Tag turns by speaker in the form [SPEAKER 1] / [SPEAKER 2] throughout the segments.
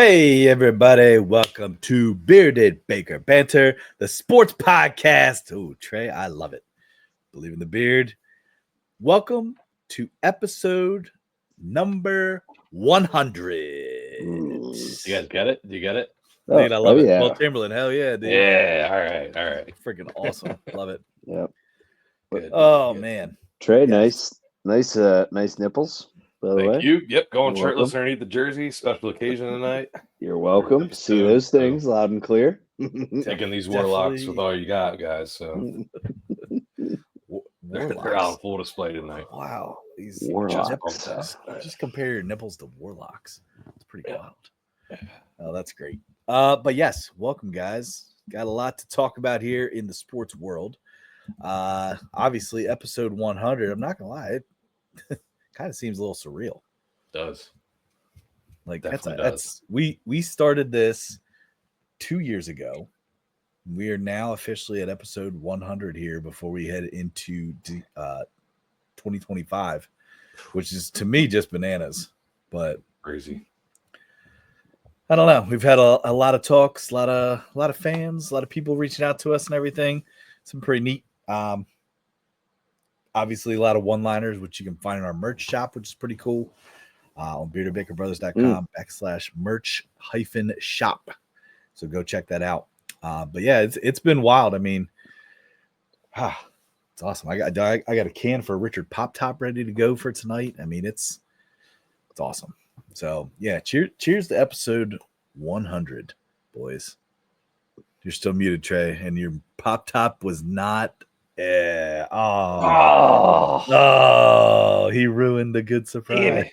[SPEAKER 1] Hey, everybody. Welcome to Bearded Baker Banter, the sports podcast. Oh, Trey, I love it. Believe in the beard. Welcome to episode number 100.
[SPEAKER 2] You guys get it? Do you get it?
[SPEAKER 1] Dude, I love it.
[SPEAKER 2] Yeah.
[SPEAKER 1] Will Chamberlain, hell yeah, dude.
[SPEAKER 2] Yeah. All right.
[SPEAKER 1] Freaking awesome. Love it.
[SPEAKER 3] Yep.
[SPEAKER 2] Good.
[SPEAKER 1] Oh,
[SPEAKER 2] Good.
[SPEAKER 1] man.
[SPEAKER 3] Trey,
[SPEAKER 1] Yes.
[SPEAKER 3] nice nipples, by the way.
[SPEAKER 2] Thank you. Yep. Going
[SPEAKER 3] You're
[SPEAKER 2] shirtless
[SPEAKER 3] welcome.
[SPEAKER 2] underneath the jersey. Special occasion tonight.
[SPEAKER 3] You're welcome.
[SPEAKER 2] Episode,
[SPEAKER 3] See those things loud and clear.
[SPEAKER 2] Taking these warlocks
[SPEAKER 1] Definitely.
[SPEAKER 2] with all you got, guys. So they're out on
[SPEAKER 1] Warlocks.
[SPEAKER 2] full display tonight.
[SPEAKER 1] Wow. These
[SPEAKER 3] Warlocks.
[SPEAKER 1] Just compare your nipples to warlocks. It's pretty wild. Oh, that's great. But yes, welcome, guys. Got a lot to talk about here in the sports world. Obviously, episode 100. I'm not gonna lie, it kind of seems a little surreal.
[SPEAKER 2] Does.
[SPEAKER 1] Like
[SPEAKER 2] Definitely
[SPEAKER 1] that's we started this 2 years ago. We are now officially at episode 100 here before we head into 2025, which is to me just bananas. But
[SPEAKER 2] Crazy.
[SPEAKER 1] I don't know. We've had a lot of talks, a lot of fans, a lot of people reaching out to us and everything. Some pretty neat. Obviously, a lot of one-liners, which you can find in our merch shop, which is pretty cool. On beardedbakerbrothers.com/merch-shop. So go check that out. But yeah, it's been wild. I mean, it's awesome. I got a can for Richard Pop Top ready to go for tonight. I mean, it's awesome. So yeah, cheers to episode 100, boys. You're still muted, Trey, and your Pop Top was not. Oh, he ruined the good surprise.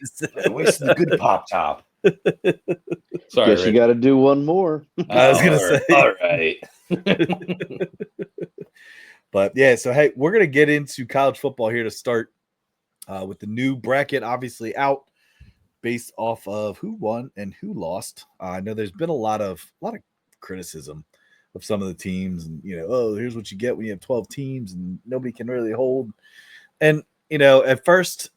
[SPEAKER 2] Wasted the good pop top. Sorry,
[SPEAKER 3] Guess you
[SPEAKER 2] Rich.
[SPEAKER 3] got to do one more.
[SPEAKER 1] I was gonna say.
[SPEAKER 2] All right.
[SPEAKER 1] But yeah, so hey, we're gonna get into college football here to start with the new bracket, obviously out based off of who won and who lost. I know there's been a lot of criticism of some of the teams, and oh, here's what you get when you have 12 teams and nobody can really hold. And at first,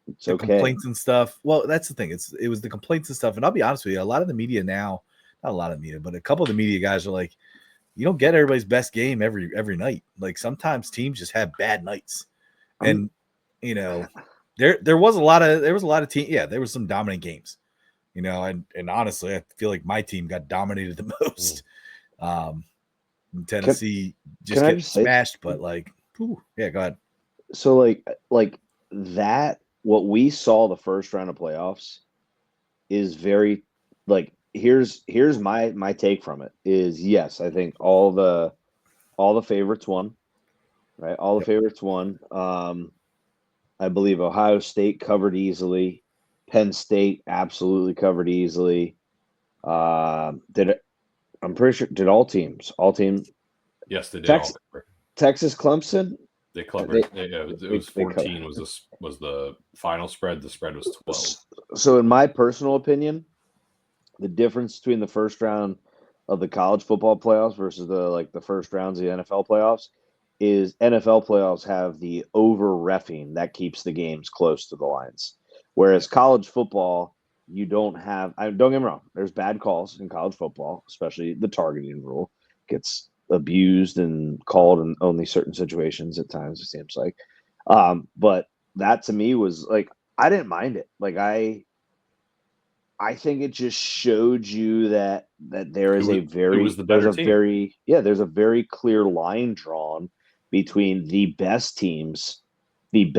[SPEAKER 3] It's
[SPEAKER 1] the
[SPEAKER 3] okay.
[SPEAKER 1] complaints and stuff. Well, that's the thing. It was the complaints and stuff. And I'll be honest with you, a lot of the media now, not a lot of media, but a couple of the media guys are like, you don't get everybody's best game every night. Like sometimes teams just have bad nights, and there was a lot of team. Yeah, there was some dominant games, and honestly, I feel like my team got dominated the most. Tennessee just get smashed, but yeah, go ahead.
[SPEAKER 3] So like that, what we saw the first round of playoffs is very like here's my take from it is yes, I think all the favorites won, right? All the favorites won. I believe Ohio State covered easily. Penn State absolutely covered easily. I'm pretty sure did all teams.
[SPEAKER 2] Yes, they did.
[SPEAKER 3] Texas Clemson.
[SPEAKER 2] They covered. It was 14 was the final spread. The spread was 12.
[SPEAKER 3] So in my personal opinion, the difference between the first round of the college football playoffs versus the first rounds of the NFL playoffs is NFL playoffs have the over reffing that keeps the games close to the lines. Whereas college football, you don't have don't get me wrong, there's bad calls in college football, especially the targeting rule gets abused and called in only certain situations at times, it seems like. But that to me was like, I didn't mind it. Like I think it just showed you that there is there's a very clear line drawn between the best teams in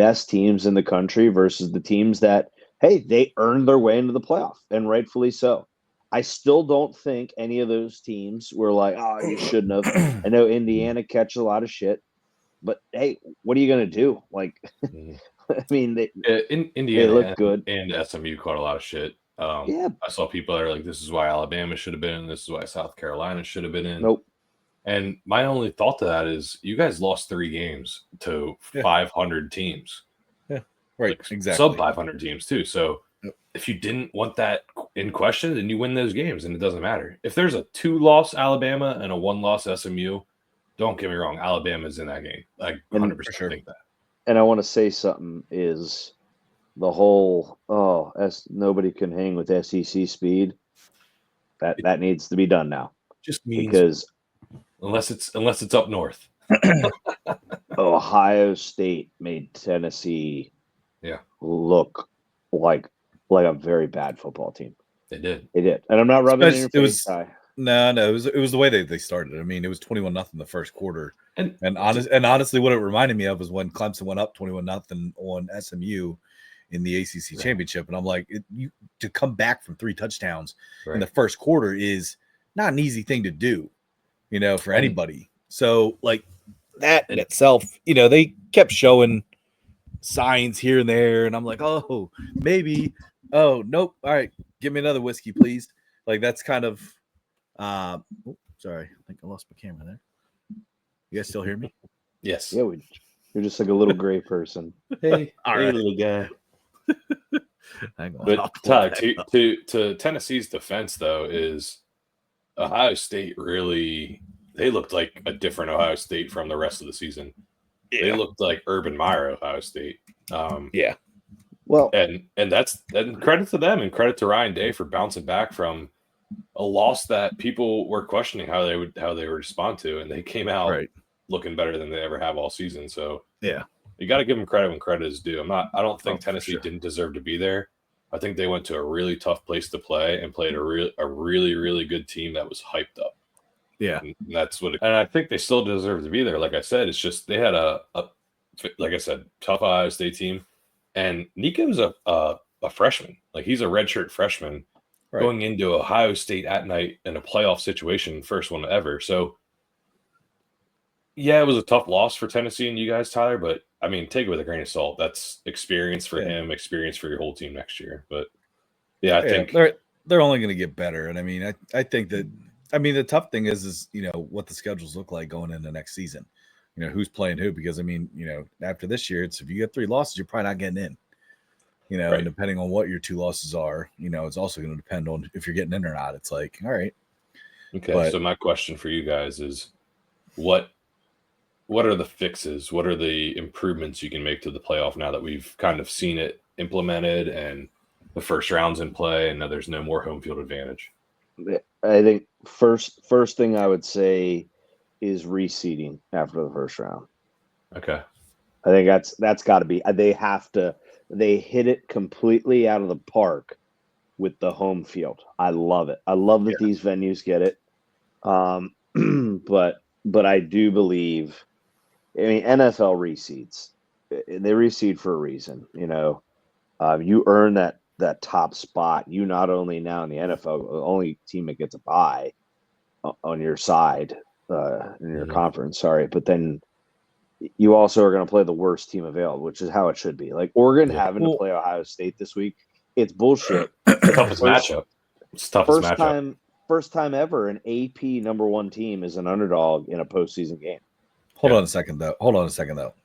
[SPEAKER 3] the country versus the teams that, hey, they earned their way into the playoff, and rightfully so. I still don't think any of those teams were like, oh, you shouldn't have. I know Indiana catch a lot of shit, but hey, what are you going to do? Like, I mean,
[SPEAKER 2] Indiana
[SPEAKER 3] they look good,
[SPEAKER 2] and SMU caught a lot of shit.
[SPEAKER 3] Yeah.
[SPEAKER 2] I saw people that are like, this is why Alabama should have been in. This is why South Carolina should have been in.
[SPEAKER 3] Nope.
[SPEAKER 2] And my only thought to that is you guys lost 3 games to 500 teams.
[SPEAKER 1] Yeah, right.
[SPEAKER 2] Like,
[SPEAKER 1] exactly.
[SPEAKER 2] Sub 500 teams too. So if you didn't want that in question, then you win those games and it doesn't matter. If there's a 2-loss Alabama and a 1-loss SMU, don't get me wrong, Alabama's in that game. I 100% think that.
[SPEAKER 3] And I want to say something is the whole, nobody can hang with SEC speed. That needs to be done now.
[SPEAKER 2] Just means
[SPEAKER 3] Because
[SPEAKER 2] unless it's up north.
[SPEAKER 3] Ohio State made Tennessee
[SPEAKER 2] Yeah.
[SPEAKER 3] look like a very bad football team.
[SPEAKER 2] They did.
[SPEAKER 3] They did. And I'm not rubbing it in your face, Ty.
[SPEAKER 1] No, it was the way they started. I mean, it was 21-0 the first quarter.
[SPEAKER 2] And
[SPEAKER 1] honestly, what it reminded me of was when Clemson went up 21-0 on SMU in the ACC championship, and I'm like, to come back from 3 touchdowns in the first quarter is not an easy thing to do, for anybody. So like that in itself, they kept showing signs here and there, and I'm like, oh, maybe, oh nope, all right, give me another whiskey, please. Like that's kind of, sorry, I think I lost my camera there. You guys still hear me?
[SPEAKER 2] Yes.
[SPEAKER 3] Yeah, you're just like a little gray person.
[SPEAKER 2] Hey,
[SPEAKER 1] right.
[SPEAKER 2] little guy.
[SPEAKER 1] Hang on.
[SPEAKER 2] But Tyler, to Tennessee's defense, though, is Ohio State really, they looked like a different Ohio State from the rest of the season. Yeah. They looked like Urban Meyer Ohio State.
[SPEAKER 1] Yeah.
[SPEAKER 3] Well,
[SPEAKER 2] and that's credit to them and credit to Ryan Day for bouncing back from a loss that people were questioning how they would respond to, and they came out looking better than they ever have all season. So
[SPEAKER 1] yeah.
[SPEAKER 2] You got to give them credit when credit is due. I don't think Tennessee didn't deserve to be there. I think they went to a really tough place to play and played a really, really good team that was hyped up.
[SPEAKER 1] Yeah.
[SPEAKER 2] And that's what and I think they still deserve to be there. Like I said, it's just they had a like I said, tough Ohio State team. And Nico's a freshman. Like he's a redshirt freshman going into Ohio State at night in a playoff situation, first one ever. So yeah, it was a tough loss for Tennessee and you guys, Tyler, but I mean, take it with a grain of salt. That's experience for him, experience for your whole team next year. But yeah, I think
[SPEAKER 1] they're only going to get better. And I mean, I think that, I mean, the tough thing is what the schedules look like going into next season. Who's playing who? Because I mean, after this year, it's if you get 3 losses, you're probably not getting in. And depending on what your 2 losses are, it's also going to depend on if you're getting in or not. It's like, all right.
[SPEAKER 2] Okay. So my question for you guys is what are the fixes? What are the improvements you can make to the playoff now that we've kind of seen it implemented and the first round's in play and now there's no more home field advantage?
[SPEAKER 3] I think first thing I would say is reseeding after the first round.
[SPEAKER 2] Okay.
[SPEAKER 3] I think that's got to be. They hit it completely out of the park with the home field. I love it. I love that these venues get it. But I do believe. I mean, NFL reseeds. They reseed for a reason. You earn that top spot. You not only now in the NFL, the only team that gets a bye on your side in your conference. Sorry, but then you also are going to play the worst team available, which is how it should be. Like Oregon having to play Ohio State this week, it's bullshit.
[SPEAKER 2] Toughest matchup. It's toughest matchup.
[SPEAKER 3] First time ever an AP number 1 team is an underdog in a postseason game.
[SPEAKER 1] Hold on a second, though,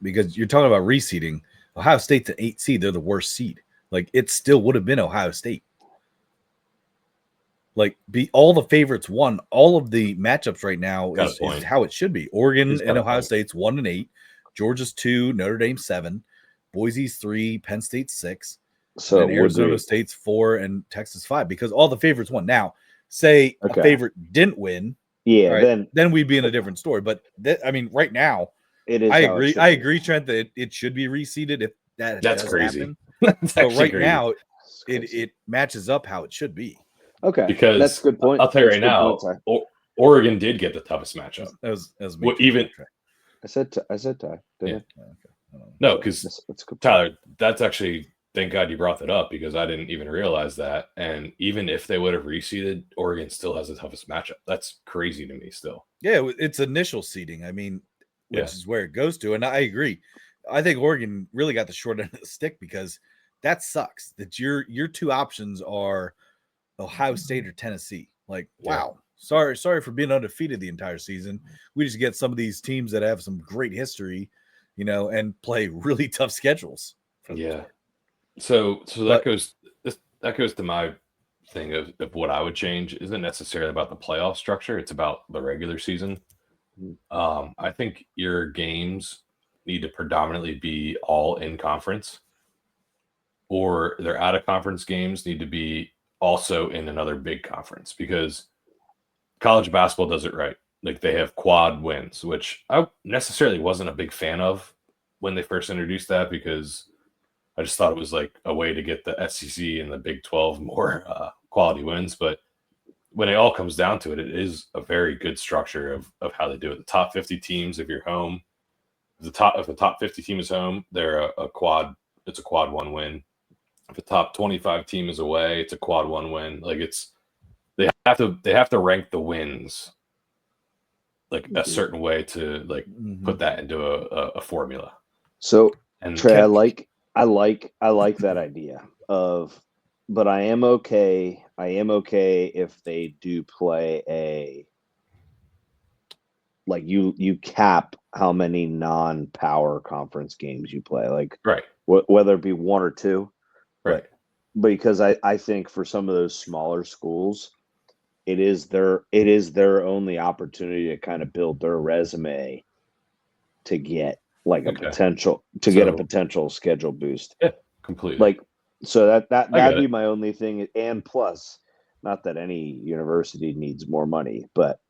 [SPEAKER 1] because you're talking about reseeding. Ohio State's an 8 seed. They're the worst seed. Like, it still would have been Ohio State. Like, all the favorites won. All of the matchups right now is how it should be. Oregon and Ohio State's 1 and 8. Georgia's 2, Notre Dame 7, Boise's 3, Penn State's 6. So Arizona State's 4 and Texas 5 because all the favorites won. Now, say a favorite didn't win.
[SPEAKER 3] Yeah,
[SPEAKER 1] then we'd be in a different story. But I mean, right now,
[SPEAKER 3] it is.
[SPEAKER 1] I agree, Trent, that it should be reseeded if that's
[SPEAKER 2] crazy.
[SPEAKER 1] But right now, it matches up how it should be.
[SPEAKER 3] Okay,
[SPEAKER 2] because
[SPEAKER 3] that's a good point.
[SPEAKER 2] I'll tell you right now, Oregon did get the toughest matchup.
[SPEAKER 1] That was me.
[SPEAKER 3] I said Ty.
[SPEAKER 2] Yeah. No, because Tyler, that's actually. Thank God you brought that up because I didn't even realize that. And even if they would have reseeded, Oregon still has the toughest matchup. That's crazy to me still.
[SPEAKER 1] Yeah, it's initial seeding. I mean, which is where it goes to. And I agree. I think Oregon really got the short end of the stick because that sucks. That your 2 options are Ohio State or Tennessee. Like, wow. Sorry for being undefeated the entire season. We just get some of these teams that have some great history, and play really tough schedules.
[SPEAKER 2] Yeah. So that goes to my thing of what I would change. Isn't necessarily about the playoff structure. It's about the regular season. I think your games need to predominantly be all in conference, or their out of conference games need to be also in another big conference, because college basketball does it right. Like, they have quad wins, which I necessarily wasn't a big fan of when they first introduced that, because I just thought it was like a way to get the SEC and the Big 12 more quality wins. But when it all comes down to it, it is a very good structure of how they do it. The top 50 teams, if you're home, if the top 50 team is home, they're a quad. It's a quad one win. If the top 25 team is away, it's a quad one win. Like, they have to rank the wins like a certain way to like put that into a formula.
[SPEAKER 3] So,
[SPEAKER 2] And
[SPEAKER 3] Trey, I like that idea of, but I am okay if they do play like you cap how many non-power conference games you play, like
[SPEAKER 2] right,
[SPEAKER 3] whether it be one or two,
[SPEAKER 2] right.
[SPEAKER 3] But because I think for some of those smaller schools, it is their only opportunity to kind of build their resume to get like a potential schedule boost.
[SPEAKER 2] Yeah, completely.
[SPEAKER 3] Like, so that'd be
[SPEAKER 2] it.
[SPEAKER 3] my only thing. And plus, not that any university needs more money, but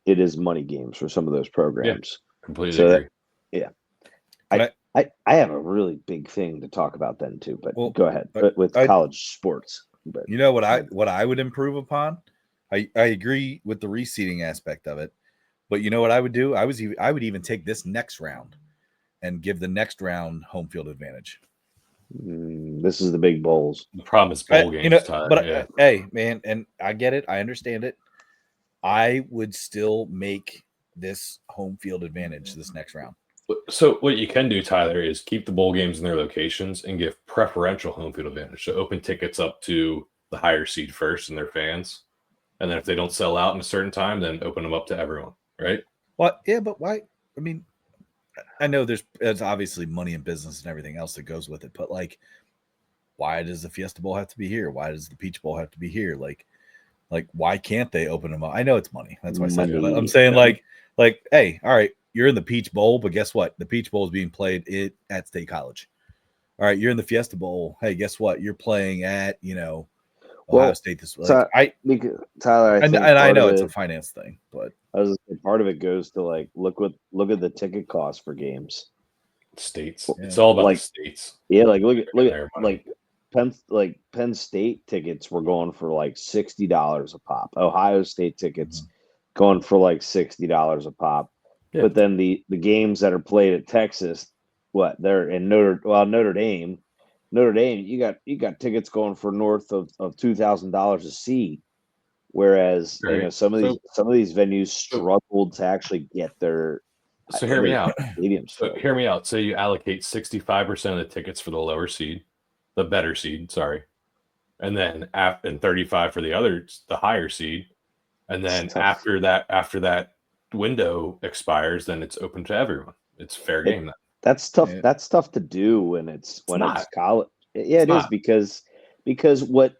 [SPEAKER 3] it is money games for some of those programs.
[SPEAKER 2] Yeah, completely agree.
[SPEAKER 3] I have a really big thing to talk about then too, but go ahead. With college sports. But
[SPEAKER 1] you know what I would improve upon? I agree with the reseeding aspect of it, but you know what I would do? I would even take this next round and give the next round home field advantage.
[SPEAKER 3] This is the big bowls.
[SPEAKER 2] The problem is bowl games, Tyler.
[SPEAKER 1] But hey, man, and I get it. I understand it. I would still make this home field advantage this next round.
[SPEAKER 2] So what you can do, Tyler, is keep the bowl games in their locations and give preferential home field advantage. So open tickets up to the higher seed first and their fans. And then if they don't sell out in a certain time, then open them up to everyone, right?
[SPEAKER 1] Well, yeah, but why? I mean, I know there's obviously money in business and everything else that goes with it, but like, why does the Fiesta Bowl have to be here? Why does the Peach Bowl have to be here? Like why can't they open them up? I know it's money. That's why I said it. I'm saying like, hey, all right, you're in the Peach Bowl, but guess what? The Peach Bowl is being played at State College. All right, you're in the Fiesta Bowl. Hey, guess what? You're playing at Ohio State this week.
[SPEAKER 3] Tyler,
[SPEAKER 1] I know it's a finance thing, but
[SPEAKER 3] I was part of it goes to like look at the ticket cost for games.
[SPEAKER 2] States. Yeah. It's all about
[SPEAKER 3] like,
[SPEAKER 2] the states.
[SPEAKER 3] Yeah, like look at Penn State tickets were going for like $60 a pop. Ohio State tickets going for like $60 a pop. Yeah. But then the games that are played at Texas, they're in Notre Dame. Notre Dame, you got tickets going for north of $2,000 a seat, whereas some of these venues struggled to actually get their.
[SPEAKER 2] So hear me out. Hear me out. So you allocate 65% of the tickets for the lower seed, the better seed, sorry, and then and 35 for the higher seed, and then after that window expires, then it's open to everyone. It's fair game. Then.
[SPEAKER 3] That's tough. Yeah. That's tough to do when it's college. Yeah, it is because what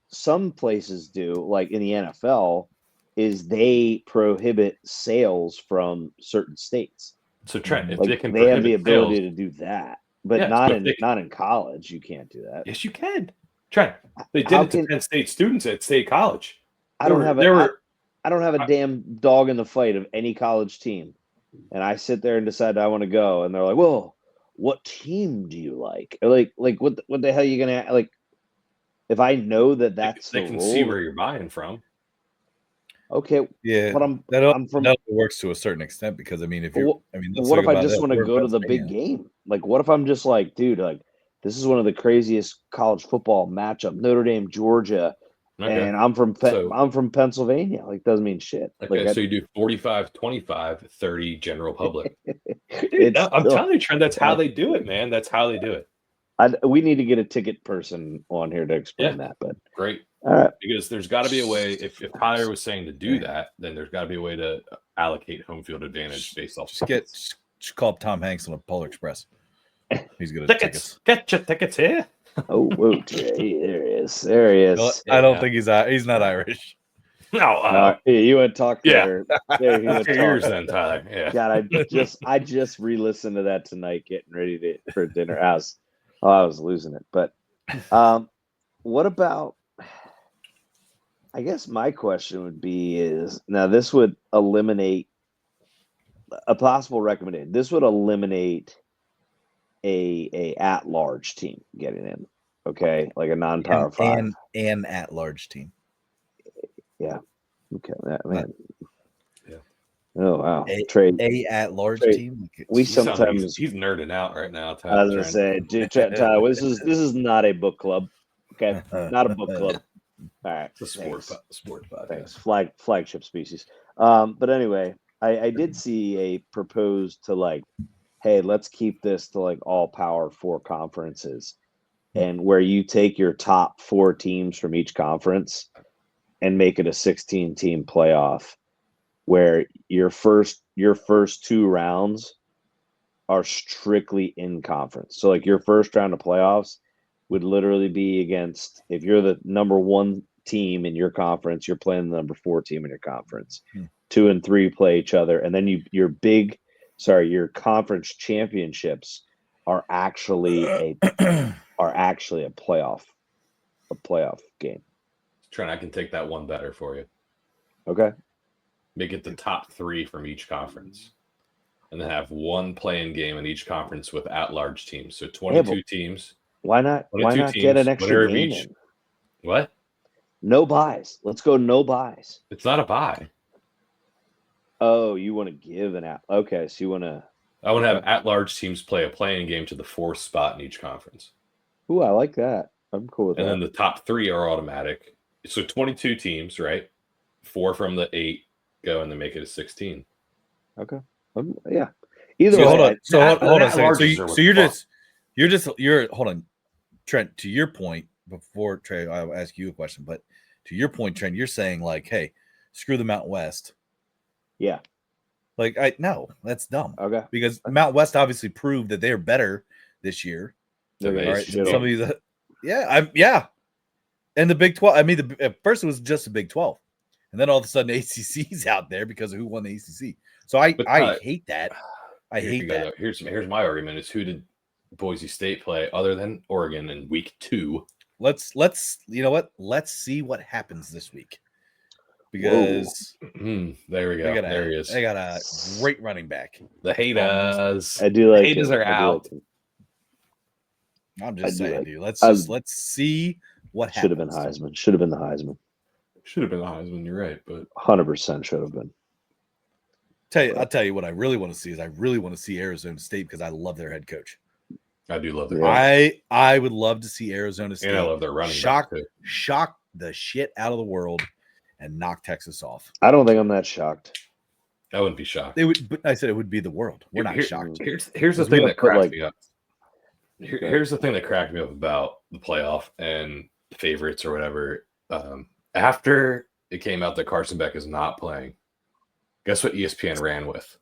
[SPEAKER 3] some places do, like in the NFL, is they prohibit sales from certain states.
[SPEAKER 2] So Trent, if
[SPEAKER 3] like, they have the ability to do that, but not in college. You can't do that.
[SPEAKER 2] Yes, you can. Trent, they did it to Penn State students at State College.
[SPEAKER 3] I don't have a damn dog in the fight of any college team. And I sit there and decide I want to go, and they're like, "Well, what team do you like? Or like what the hell are you gonna like?" If I know that's
[SPEAKER 2] they can see where you're buying from.
[SPEAKER 3] Okay,
[SPEAKER 1] yeah,
[SPEAKER 3] but
[SPEAKER 1] that works to a certain extent because what
[SPEAKER 3] if I just want to go to the big game? Like, what if I'm just like, dude, like this is one of the craziest college football matchup, Notre Dame, Georgia. Okay. And I'm from Pennsylvania. Like, doesn't mean shit.
[SPEAKER 2] Okay, so you do 45, 25, 30 general public. Dude, I'm telling you, Trent, that's how they do it, man. That's how they do it.
[SPEAKER 3] We need to get a ticket person on here to explain that. But
[SPEAKER 2] great.
[SPEAKER 3] All right.
[SPEAKER 2] Because there's got to be a way. If Tyler was saying to do that, then there's got to be a way to allocate home field advantage based off.
[SPEAKER 1] Just call up Tom Hanks on a Polar Express. He's good at tickets.
[SPEAKER 2] Get your tickets here.
[SPEAKER 3] Oh, Jay, there he is. There he is.
[SPEAKER 1] I don't think he's not Irish.
[SPEAKER 2] No,
[SPEAKER 3] you want to talk there?
[SPEAKER 2] Yeah, yours then, Tyler. Yeah.
[SPEAKER 3] God, I just re-listened to that tonight, getting ready for dinner. I was losing it, but what about? I guess my question would be: is now this would eliminate a possible recommendation. This would eliminate a at large team getting in. Okay, like a non-power five
[SPEAKER 1] and at large team.
[SPEAKER 3] Yeah. Okay, man.
[SPEAKER 2] Yeah.
[SPEAKER 3] Oh wow.
[SPEAKER 1] A at large team.
[SPEAKER 3] We
[SPEAKER 2] He sounds like
[SPEAKER 3] sometimes
[SPEAKER 2] he's nerding out right now.
[SPEAKER 3] I was gonna say, Tyler, this is not a book club. Okay, not a book club. All right,
[SPEAKER 2] it's a sport podcast.
[SPEAKER 3] Thanks. Flagship species. But anyway, I did see a proposed to like, hey, let's keep this to like all Power 4 conferences, and where you take your top 4 teams from each conference and make it a 16-team playoff, where your first 2 rounds are strictly in conference. So like your first round of playoffs would literally be against, if you're the number 1 team in your conference, you're playing the number 4 team in your conference. 2 and 3 play each other, and then your conference championships are actually a playoff game.
[SPEAKER 2] Trent, I can take that one better for you.
[SPEAKER 3] Okay.
[SPEAKER 2] Make it the top 3 from each conference, and then have one playing game in each conference with at-large teams. So 22 teams.
[SPEAKER 3] Why not? Why not get an extra game in?
[SPEAKER 2] What?
[SPEAKER 3] No buys. Let's go no buys.
[SPEAKER 2] It's not a buy.
[SPEAKER 3] Oh, you want to give an out? Okay, so you want to.
[SPEAKER 2] I want to have at-large teams play a playing game to the 4th spot in each conference.
[SPEAKER 3] Ooh, I like that. I'm cool with that.
[SPEAKER 2] And then the top 3 are automatic. So 22 teams, right? 4 from the 8 go, and then make it a 16.
[SPEAKER 3] Okay. Yeah. Either way.
[SPEAKER 1] Hold on a second. So you're hold on, Trent. To your point, before Trey, I'll ask you a question. But to your point, Trent, you're saying like, hey, screw the Mountain West.
[SPEAKER 3] Yeah.
[SPEAKER 1] Like no, that's dumb.
[SPEAKER 3] Okay.
[SPEAKER 1] Because Mountain West obviously proved that they're better this year.
[SPEAKER 2] All right.
[SPEAKER 1] Some of these, yeah. And the Big 12. I mean, at first it was just the Big 12, and then all of a sudden ACC's out there because of who won the ACC. So I hate that. I hate that.
[SPEAKER 2] Here's my argument: is who did Boise State play other than Oregon in week 2?
[SPEAKER 1] Let's you know what? Let's see what happens this week. Because
[SPEAKER 2] there we go. There he is.
[SPEAKER 1] They got a great running back.
[SPEAKER 2] The haters.
[SPEAKER 3] I do like
[SPEAKER 2] the haters
[SPEAKER 3] it.
[SPEAKER 2] are out.
[SPEAKER 1] I'm just saying, dude. Let's see what happens.
[SPEAKER 3] Should have been Heisman. Should have been the Heisman.
[SPEAKER 2] Should have been the Heisman. You're right, but
[SPEAKER 3] 100% should have been.
[SPEAKER 1] I'll tell you what I really want to see is I really want to see Arizona State because I love their head coach.
[SPEAKER 2] I do love their
[SPEAKER 1] I would love to see Arizona State.
[SPEAKER 2] And I love their running back too.
[SPEAKER 1] Shock the shit out of the world and knock Texas off.
[SPEAKER 3] I don't think I'm that shocked.
[SPEAKER 2] I wouldn't be shocked.
[SPEAKER 1] But I said it would be the world. We're not shocked.
[SPEAKER 2] Here's the thing that cracks me up. Here's the thing that cracked me up about the playoff and favorites or whatever. After it came out that Carson Beck is not playing, guess what ESPN ran with?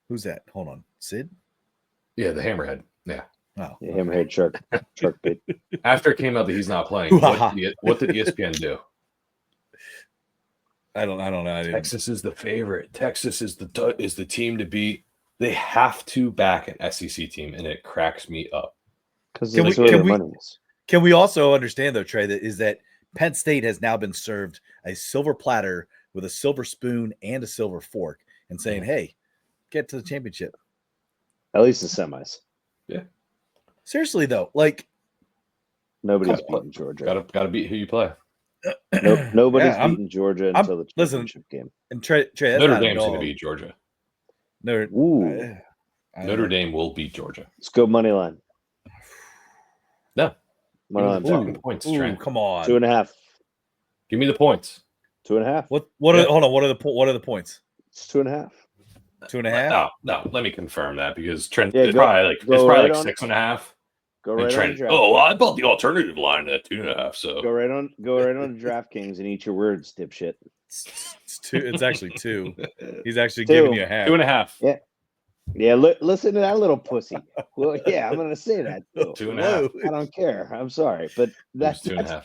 [SPEAKER 1] Who's that? Hold on. Sid?
[SPEAKER 2] Yeah, the Hammerhead. Yeah.
[SPEAKER 3] Oh, yeah, Hammerhead shark bait.
[SPEAKER 2] After it came out that he's not playing, what did ESPN do?
[SPEAKER 1] I don't know.
[SPEAKER 2] Texas is the favorite. Texas is the team to beat. They have to back an SEC team, and it cracks me up.
[SPEAKER 3] Because that's where their money is.
[SPEAKER 1] Can we also understand, though, Trey, that Penn State has now been served a silver platter with a silver spoon and a silver fork and saying, hey, get to the championship.
[SPEAKER 3] At least the semis.
[SPEAKER 2] Yeah.
[SPEAKER 1] Seriously, though, like
[SPEAKER 3] nobody's beating Georgia.
[SPEAKER 2] Gotta beat who you play.
[SPEAKER 3] Nobody's beating Georgia until the championship game.
[SPEAKER 1] And Trey
[SPEAKER 2] Notre Dame's going to beat Georgia.
[SPEAKER 1] Notre
[SPEAKER 2] Dame will beat Georgia.
[SPEAKER 3] Let's go money line.
[SPEAKER 2] No.
[SPEAKER 3] Money line.
[SPEAKER 2] Points,
[SPEAKER 1] Trent. Come on.
[SPEAKER 3] 2.5.
[SPEAKER 2] Give me the points.
[SPEAKER 3] 2.5.
[SPEAKER 1] What are the points?
[SPEAKER 3] It's 2.5.
[SPEAKER 1] 2.5?
[SPEAKER 2] No. Let me confirm that because Trent is probably like 6.5.
[SPEAKER 3] Go right
[SPEAKER 2] Trent,
[SPEAKER 3] on draft.
[SPEAKER 2] Oh, well, I bought the alternative line at 2.5. So
[SPEAKER 3] go right on DraftKings and eat your words, dipshit.
[SPEAKER 1] It's 2. It's actually 2. He's actually giving you a half.
[SPEAKER 2] 2.5.
[SPEAKER 3] Yeah. Listen to that little pussy. Well, yeah, I'm gonna say that.
[SPEAKER 2] 2.5.
[SPEAKER 3] I don't care. I'm sorry, but that's
[SPEAKER 2] 2.5.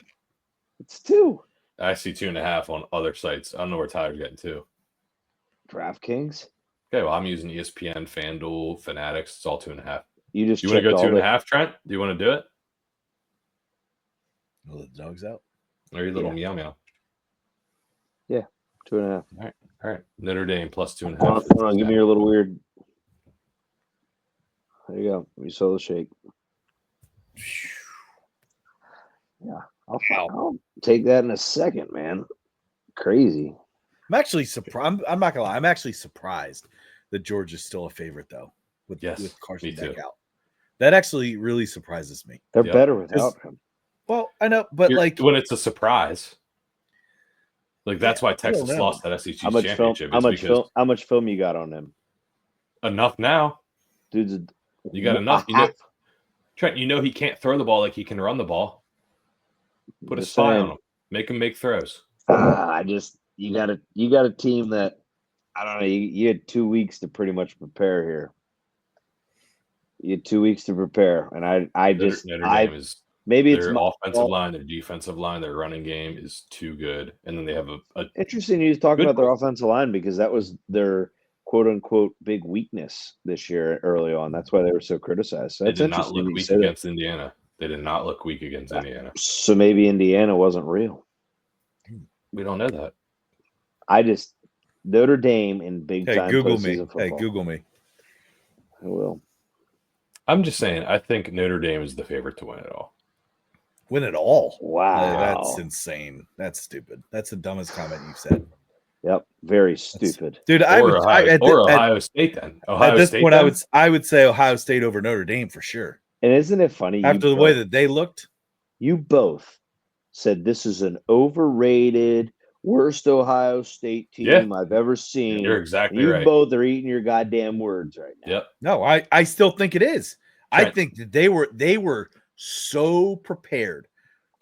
[SPEAKER 3] It's 2.
[SPEAKER 2] I see 2.5 on other sites. I don't know where Tyler's getting 2.
[SPEAKER 3] DraftKings.
[SPEAKER 2] Okay, well, I'm using ESPN, FanDuel, Fanatics. It's all 2.5.
[SPEAKER 3] You want
[SPEAKER 2] to go 2.5, Trent? Do you want to do it?
[SPEAKER 1] Oh, the dog's out.
[SPEAKER 2] Or your little meow meow.
[SPEAKER 3] 2.5.
[SPEAKER 2] All right. Notre Dame plus 2.5.
[SPEAKER 3] Hold on, give me your little weird. There you go. You saw the shake. Yeah, I'll take that in a second, man. Crazy.
[SPEAKER 1] I'm actually surprised. I'm not gonna lie. I'm actually surprised that Georgia's still a favorite though. With Carson Beck out, that actually really surprises me.
[SPEAKER 3] They're better without him.
[SPEAKER 1] Well, I know, but
[SPEAKER 2] when it's a surprise, like that's why Texas lost that SEC championship.
[SPEAKER 3] How much film you got on him?
[SPEAKER 2] Enough now,
[SPEAKER 3] dude.
[SPEAKER 2] You got enough. Trent, he can't throw the ball like he can run the ball. Put a spy on him. Make him make throws.
[SPEAKER 3] You got a team that I don't know. You had 2 weeks to pretty much prepare here. You had 2 weeks to prepare, and Notre Dame is maybe
[SPEAKER 2] their offensive line, their defensive line, their running game is too good, and then they have a
[SPEAKER 3] interesting. You talk about their offensive line because that was their quote unquote big weakness this year early on. That's why they were so criticized. So
[SPEAKER 2] they did not look weak against Indiana. They did not look weak against Indiana.
[SPEAKER 3] So maybe Indiana wasn't real.
[SPEAKER 2] We don't know that.
[SPEAKER 3] Notre Dame in big time.
[SPEAKER 1] Google me. Hey, Google me.
[SPEAKER 3] I will.
[SPEAKER 2] I'm just saying. I think Notre Dame is the favorite to win it all.
[SPEAKER 1] Win it all?
[SPEAKER 3] Wow,
[SPEAKER 1] that's insane. That's stupid. That's the dumbest comment you've said.
[SPEAKER 3] Yep, very stupid,
[SPEAKER 1] dude.
[SPEAKER 2] Ohio State. Then
[SPEAKER 1] at this point, I would say Ohio State over Notre Dame for sure.
[SPEAKER 3] And isn't it funny
[SPEAKER 1] after the way that they looked?
[SPEAKER 3] You both said this is an overrated, worst Ohio State team I've ever seen.
[SPEAKER 2] You're exactly right.
[SPEAKER 3] You both are eating your goddamn words right now.
[SPEAKER 2] Yep.
[SPEAKER 1] No, I still think it is. Right. I think that they were so prepared.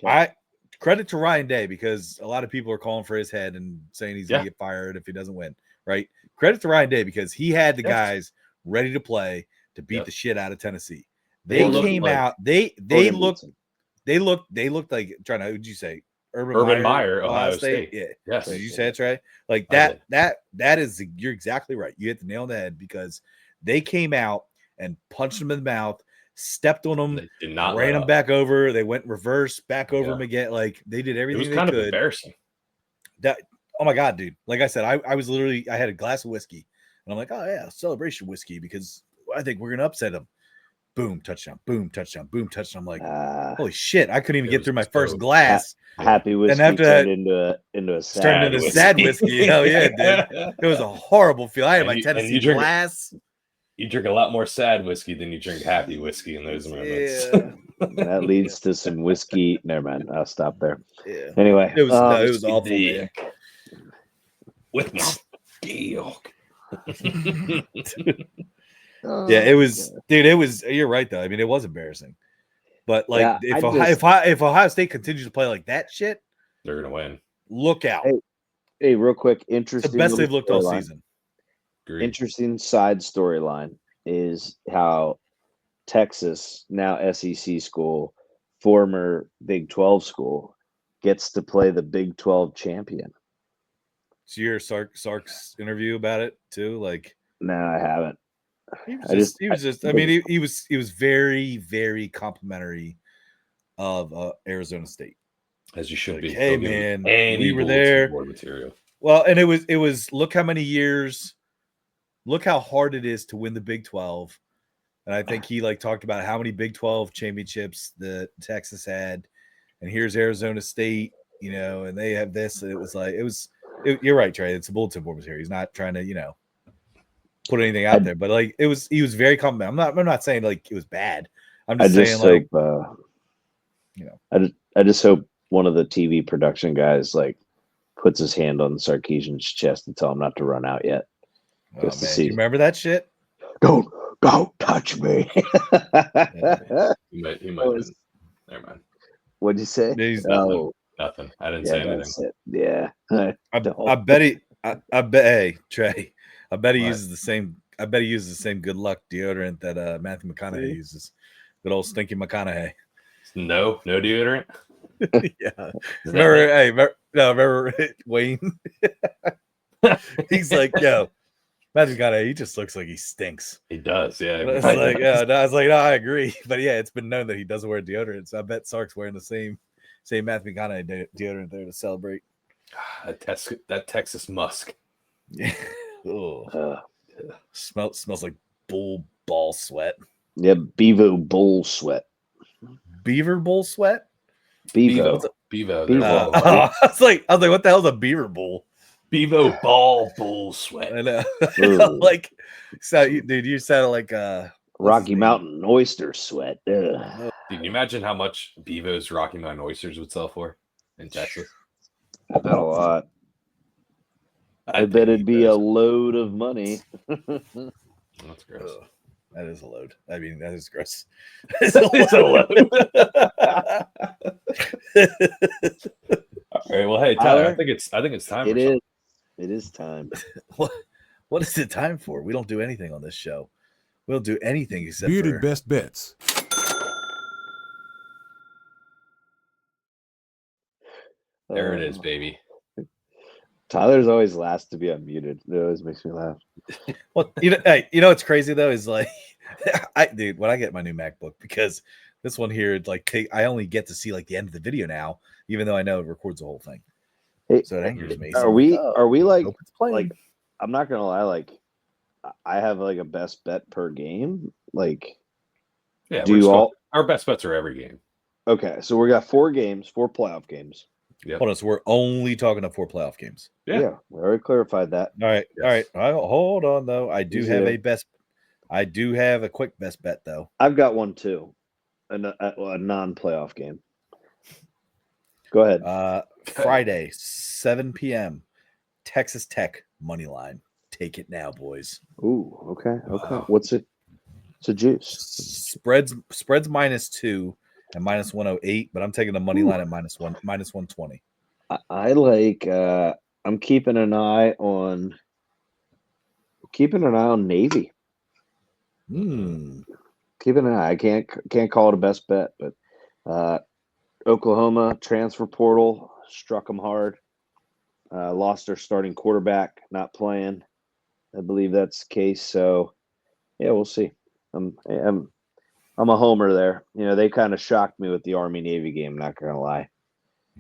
[SPEAKER 1] Okay. Credit to Ryan Day because a lot of people are calling for his head and saying he's gonna get fired if he doesn't win. Right? Credit to Ryan Day because he had the guys ready to play to beat the shit out of Tennessee. They came out. They looked like trying to. Who'd you say?
[SPEAKER 2] Urban Meyer, Ohio State.
[SPEAKER 1] Yeah.
[SPEAKER 2] Yes.
[SPEAKER 1] So you said that's right. Like that is. You're exactly right. You hit the nail on the head because they came out and punched them in the mouth, stepped on them,
[SPEAKER 2] they did not
[SPEAKER 1] ran them back over. They went reverse back over them again. Like they did everything. It was
[SPEAKER 2] kind of embarrassing.
[SPEAKER 1] Oh my god, dude! Like I said, I was literally I had a glass of whiskey and I'm like, oh yeah, celebration whiskey because I think we're gonna upset them. Boom, touchdown, boom, touchdown, boom, touchdown. I'm like, holy shit, I couldn't even get through my first glass.
[SPEAKER 3] Happy whiskey
[SPEAKER 1] and after
[SPEAKER 3] turned
[SPEAKER 1] that,
[SPEAKER 3] into a sad whiskey.
[SPEAKER 1] Sad whiskey. Hell yeah, dude. It was a horrible feel. I had my Tennessee glass.
[SPEAKER 2] You drink a lot more sad whiskey than you drink happy whiskey in those moments.
[SPEAKER 3] Yeah. That leads to some whiskey. Never mind. I'll stop there.
[SPEAKER 1] Yeah.
[SPEAKER 3] Anyway.
[SPEAKER 1] It was awful, man.
[SPEAKER 2] With my milk.
[SPEAKER 1] Yeah, it was, dude. It was. You're right, though. I mean, it was embarrassing. But like, if Ohio State continues to play like that shit,
[SPEAKER 2] they're gonna win.
[SPEAKER 1] Look out!
[SPEAKER 3] Hey, real quick, interesting.
[SPEAKER 1] The best they've looked all season.
[SPEAKER 2] Agreed.
[SPEAKER 3] Interesting side storyline is how Texas, now SEC school, former Big 12 school, gets to play the Big 12 champion.
[SPEAKER 1] So you hear Sark's interview about it too? Like,
[SPEAKER 3] no, I haven't.
[SPEAKER 1] He was very, very complimentary of Arizona State.
[SPEAKER 2] As you should be.
[SPEAKER 1] Hey man, we were there.
[SPEAKER 2] Material.
[SPEAKER 1] Well, and it was look how many years, look how hard it is to win the Big 12. And I think he talked about how many Big 12 championships that Texas had. And here's Arizona State, and they have this. And it was you're right, Trey. It's a bulletin board material. He's not trying to, put anything out there, but he was very complimentary. I'm not saying it was bad. I'm just saying
[SPEAKER 3] hope, I just hope one of the TV production guys puts his hand on Sarkisian's chest and tell him not to run out yet.
[SPEAKER 1] Oh, man. You remember that shit?
[SPEAKER 3] Don't touch me.
[SPEAKER 2] He might Never mind.
[SPEAKER 3] What'd you say?
[SPEAKER 2] Nothing. I didn't say anything.
[SPEAKER 3] Yeah.
[SPEAKER 1] I bet hey, Trey. I bet he uses the same. I bet he uses the same good luck deodorant that Matthew McConaughey uses. Good old stinky McConaughey.
[SPEAKER 2] No deodorant.
[SPEAKER 1] Yeah. Remember Wayne? He's like, yo, Matthew McConaughey, he just looks like he stinks.
[SPEAKER 2] He does, yeah.
[SPEAKER 1] I was like, no, I agree. But yeah, it's been known that he doesn't wear deodorant. So I bet Sark's wearing the same St. Matthew McConaughey deodorant there to celebrate.
[SPEAKER 2] That Texas musk.
[SPEAKER 1] Yeah. Smells like bull ball sweat.
[SPEAKER 3] Yeah, Bevo bull sweat.
[SPEAKER 1] Beaver bull sweat?
[SPEAKER 3] Bevo.
[SPEAKER 2] Bevo.
[SPEAKER 3] Bevo.
[SPEAKER 1] I was like, what the hell's a beaver bull?
[SPEAKER 2] Bevo bull sweat.
[SPEAKER 1] I know. Like, so dude, you sounded like
[SPEAKER 3] Rocky Mountain oyster sweat.
[SPEAKER 2] Dude, can you imagine how much Bevo's Rocky Mountain oysters would sell for in Texas?
[SPEAKER 3] Not a lot. I bet it'd be a load of money.
[SPEAKER 2] That's gross.
[SPEAKER 1] That is a load. I mean, that is gross.
[SPEAKER 2] It's a load. All right. Well, hey, Tyler, I think it's time.
[SPEAKER 3] It is. It is time.
[SPEAKER 1] What is it time for? We don't do anything on this show. We don't do anything except
[SPEAKER 4] Bearded
[SPEAKER 1] for
[SPEAKER 4] best bets.
[SPEAKER 2] There it is, baby.
[SPEAKER 3] Tyler's always last to be unmuted. It always makes me laugh.
[SPEAKER 1] Well, hey, what's crazy though is like, when I get my new MacBook, because this one here, I only get to see like the end of the video now, even though I know it records the whole thing.
[SPEAKER 3] Hey,
[SPEAKER 1] so it angers me.
[SPEAKER 3] Are we like I'm not gonna lie, like I have like a best bet per game. Like,
[SPEAKER 2] yeah, our best bets are every game.
[SPEAKER 3] Okay, so we got 4 games, 4 playoff games.
[SPEAKER 1] Yep. Hold on, so we're only talking about 4 playoff games.
[SPEAKER 3] Yeah, we already clarified that.
[SPEAKER 1] All right, yes. All right. Hold on though. I do have a quick best bet though.
[SPEAKER 3] I've got one too, a non-playoff game. Go ahead.
[SPEAKER 1] Friday, 7 p.m. Texas Tech money line. Take it now, boys.
[SPEAKER 3] Ooh, okay. What's it? It's a juice.
[SPEAKER 1] Spreads -2 and -108, but I'm taking the money line at -120.
[SPEAKER 3] I like. I'm keeping an eye on Navy. Keeping an eye. I can't call it a best bet, but Oklahoma transfer portal struck them hard. Lost their starting quarterback, not playing. I believe that's the case. So, yeah, we'll see. I'm a homer there. They kind of shocked me with the Army-Navy game, not going to lie.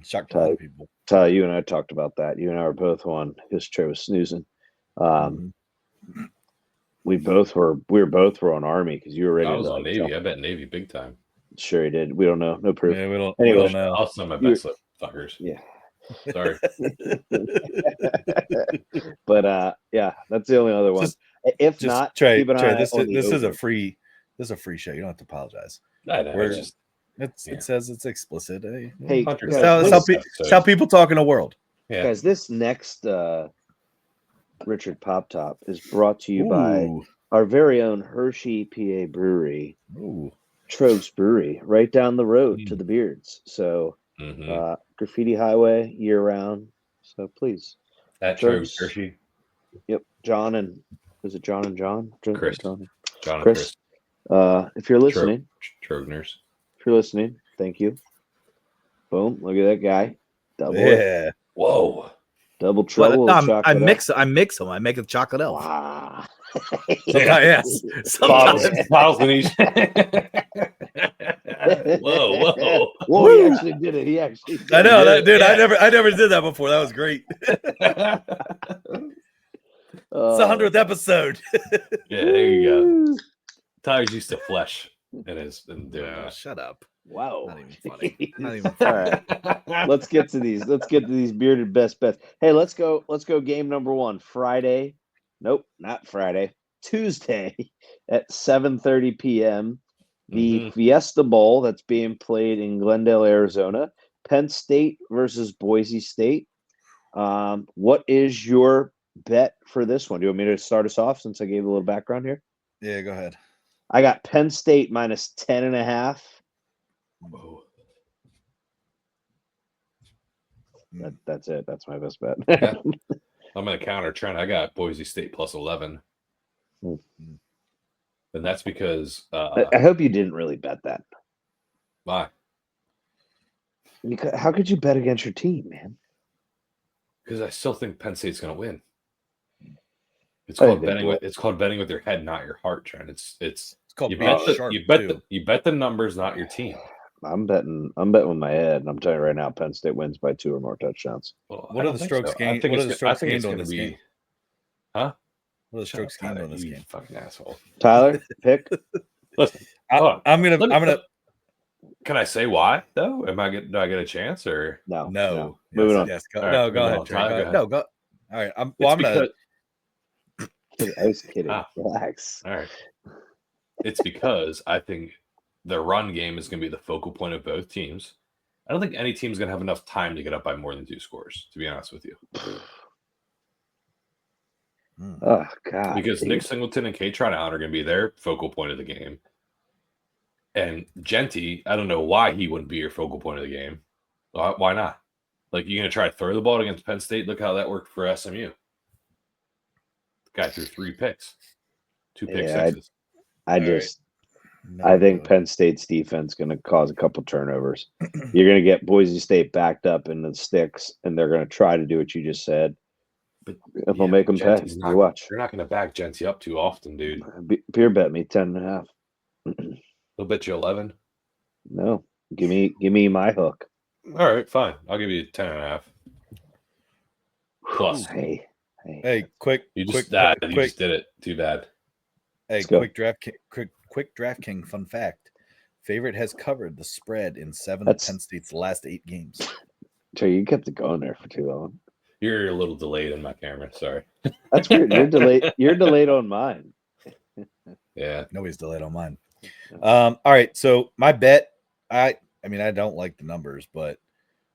[SPEAKER 1] Shocked a lot of people.
[SPEAKER 3] Ty, you and I talked about that. You and I were both on because Trey was snoozing. We both were on Army because you were ready.
[SPEAKER 2] I was on Navy. I bet Navy big time.
[SPEAKER 3] Sure, he did. We don't know. No proof.
[SPEAKER 1] Yeah, we don't know.
[SPEAKER 2] I'll send my best fuckers.
[SPEAKER 3] Yeah.
[SPEAKER 2] Sorry.
[SPEAKER 3] But yeah, that's the only other one. If not,
[SPEAKER 1] Trey,
[SPEAKER 3] keep an eye
[SPEAKER 1] this
[SPEAKER 3] on the
[SPEAKER 1] is
[SPEAKER 3] over.
[SPEAKER 1] a free show. You don't have to apologize.
[SPEAKER 2] I know.
[SPEAKER 1] It says it's explicit.
[SPEAKER 3] Hey,
[SPEAKER 1] it's how people talk in the world.
[SPEAKER 2] Yeah.
[SPEAKER 3] Guys, this next Richard Pop Top is brought to you by our very own Hershey, PA Brewery. Trogues Brewery, right down the road to the Beards. So Graffiti Highway year round. So please.
[SPEAKER 2] At Trogues Hershey.
[SPEAKER 3] Yep. John and is it John and John?
[SPEAKER 2] Chris.
[SPEAKER 3] John
[SPEAKER 2] and
[SPEAKER 3] Chris. If you're listening.
[SPEAKER 2] Trogners.
[SPEAKER 3] If you're listening, thank you. Boom. Look at that guy. Double.
[SPEAKER 1] Yeah.
[SPEAKER 2] Whoa.
[SPEAKER 3] Double trouble.
[SPEAKER 1] I mix them. I make a chocolate elf.
[SPEAKER 3] Wow.
[SPEAKER 1] Sometimes.
[SPEAKER 2] Bottles in each. Whoa.
[SPEAKER 3] Whoa, he actually did it. He actually did
[SPEAKER 1] I know that, dude.
[SPEAKER 2] Yeah.
[SPEAKER 1] I never did that before. That was great. It's the 100th episode.
[SPEAKER 2] Yeah, there you go. Tyler's used to flesh in his
[SPEAKER 1] shut up.
[SPEAKER 3] Wow.
[SPEAKER 1] Not even funny. Not even funny.
[SPEAKER 3] All right. Let's get to these bearded best bets. Hey, let's go game number 1. Friday. Nope, not Friday. Tuesday at 7:30 p.m. The Fiesta Bowl that's being played in Glendale, Arizona. Penn State versus Boise State. What is your bet for this one? Do you want me to start us off since I gave a little background here?
[SPEAKER 1] Yeah, go ahead.
[SPEAKER 3] I got Penn State minus 10.5.
[SPEAKER 2] Whoa.
[SPEAKER 3] That's it. That's my best bet.
[SPEAKER 2] Yeah. I'm going to counter Trent. I got Boise State plus 11. And that's because...
[SPEAKER 3] I hope you didn't really bet that.
[SPEAKER 2] Why?
[SPEAKER 3] How could you bet against your team, man?
[SPEAKER 2] Because I still think Penn State's going to win. It's called betting with your head, not your heart, Trent. It's
[SPEAKER 1] called
[SPEAKER 2] you bet the numbers, not your team.
[SPEAKER 3] I'm betting with my head, and I'm telling you right now, Penn State wins by 2 or more touchdowns.
[SPEAKER 2] Well,
[SPEAKER 1] What
[SPEAKER 2] I
[SPEAKER 1] are
[SPEAKER 2] don't
[SPEAKER 1] the
[SPEAKER 2] think
[SPEAKER 1] strokes
[SPEAKER 2] so.
[SPEAKER 1] gained?
[SPEAKER 2] I think
[SPEAKER 1] What are
[SPEAKER 2] it's,
[SPEAKER 1] the
[SPEAKER 2] I
[SPEAKER 1] strokes
[SPEAKER 2] think it's
[SPEAKER 1] gained
[SPEAKER 2] going
[SPEAKER 1] on
[SPEAKER 2] to
[SPEAKER 1] this
[SPEAKER 2] be,
[SPEAKER 1] game?
[SPEAKER 2] huh?
[SPEAKER 1] What are the
[SPEAKER 2] Shut up,
[SPEAKER 1] strokes gained
[SPEAKER 2] Tyler,
[SPEAKER 1] on this
[SPEAKER 2] you
[SPEAKER 1] game?
[SPEAKER 2] fucking asshole.
[SPEAKER 3] Tyler, pick.
[SPEAKER 2] Listen, hold on.
[SPEAKER 1] I'm gonna.
[SPEAKER 2] Can I say why though? Do I get a chance or?
[SPEAKER 1] No.
[SPEAKER 3] Moving on.
[SPEAKER 1] Yes. Go,
[SPEAKER 2] All right,
[SPEAKER 1] no. Go
[SPEAKER 2] moving
[SPEAKER 1] ahead,
[SPEAKER 2] on.
[SPEAKER 1] Trey.
[SPEAKER 2] Tyler,
[SPEAKER 1] Go
[SPEAKER 2] go
[SPEAKER 1] ahead.
[SPEAKER 2] ahead.
[SPEAKER 1] No. Go. All right. I'm
[SPEAKER 2] It's
[SPEAKER 1] gonna.
[SPEAKER 3] I was kidding.
[SPEAKER 2] Ah.
[SPEAKER 3] Relax.
[SPEAKER 2] All right. It's because I think the run game is going to be the focal point of both teams. I don't think any team's going to have enough time to get up by more than 2 scores, to be honest with you.
[SPEAKER 3] Oh God.
[SPEAKER 2] Because
[SPEAKER 3] dude.
[SPEAKER 2] Nick Singleton and K-Tron Allen are going to be their focal point of the game. And Genty, I don't know why he wouldn't be your focal point of the game. Why not? Like, you're going to try to throw the ball against Penn State? Look how that worked for SMU. The guy threw 3 picks. 2 pick sixes.
[SPEAKER 3] I think Penn State's defense going to cause a couple turnovers. You're going to get Boise State backed up in the sticks, and they're going to try to do what you just said.
[SPEAKER 2] But
[SPEAKER 3] And they'll make them pay. You watch.
[SPEAKER 2] You're not going to back Genty up too often, dude.
[SPEAKER 3] Beer bet me 10.5.
[SPEAKER 2] He'll bet you 11.
[SPEAKER 3] No, give me my hook.
[SPEAKER 2] All right, fine. I'll give you 10.5. Plus.
[SPEAKER 3] Hey,
[SPEAKER 1] quick.
[SPEAKER 2] You just
[SPEAKER 1] quick,
[SPEAKER 2] you just did it. Too bad.
[SPEAKER 1] Hey, quick DraftKings fun fact. Favorite has covered the spread in 7 of Penn State's last 8 games.
[SPEAKER 3] Trey, you kept it going there for too long.
[SPEAKER 2] You're a little delayed in my camera. Sorry.
[SPEAKER 3] That's weird. You're delayed on mine.
[SPEAKER 2] Yeah.
[SPEAKER 1] Nobody's delayed on mine. All right. So my bet, I mean, I don't like the numbers, but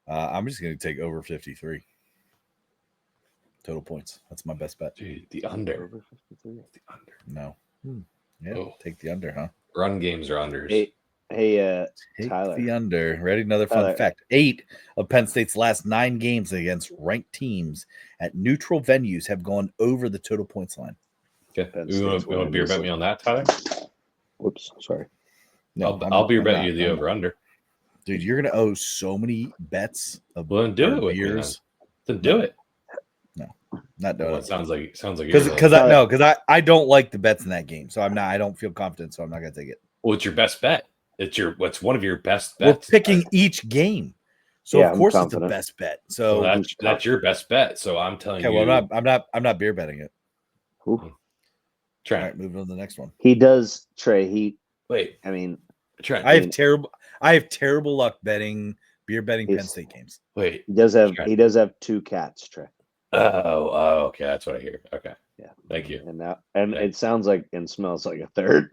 [SPEAKER 1] I'm just going to take over 53 total points. That's my best bet.
[SPEAKER 2] Dude, the under.
[SPEAKER 3] Over 53.
[SPEAKER 2] The under.
[SPEAKER 1] No. Yeah. Take the under, huh?
[SPEAKER 2] Run games are unders.
[SPEAKER 3] Hey,
[SPEAKER 1] Take
[SPEAKER 3] Tyler.
[SPEAKER 1] the under. Ready? Another fun
[SPEAKER 3] Tyler.
[SPEAKER 1] fact. 8 of Penn State's last 9 games against ranked teams at neutral venues have gone over the total points line.
[SPEAKER 2] Okay. You want to beer bet me on that, Tyler?
[SPEAKER 3] Whoops. Sorry.
[SPEAKER 2] No, I'll beer bet you the over under.
[SPEAKER 1] Dude, you're going to owe so many bets of
[SPEAKER 2] then do it with
[SPEAKER 1] beers.
[SPEAKER 2] Then do it.
[SPEAKER 1] No, not doing
[SPEAKER 2] Well,
[SPEAKER 1] it.
[SPEAKER 2] it sounds like
[SPEAKER 1] because I don't like the bets in that game, so I don't feel confident, so I'm not gonna take it.
[SPEAKER 2] Well, it's your best bet. What's one of your best
[SPEAKER 1] We're
[SPEAKER 2] bets?
[SPEAKER 1] picking each game, so of course it's the best bet. So
[SPEAKER 2] that's your best bet. So I'm telling you.
[SPEAKER 1] Well, I'm not beer betting it.
[SPEAKER 2] Trent.
[SPEAKER 1] All right, moving on to the next one.
[SPEAKER 3] He does, Trey.
[SPEAKER 2] Wait.
[SPEAKER 3] I mean,
[SPEAKER 2] Trent.
[SPEAKER 1] I have terrible luck beer betting Penn State games.
[SPEAKER 2] Wait.
[SPEAKER 3] He does have 2 cats, Trey.
[SPEAKER 2] Oh, okay. That's what I hear. Okay.
[SPEAKER 3] Yeah.
[SPEAKER 2] Thank you.
[SPEAKER 3] And it sounds like and smells like a third.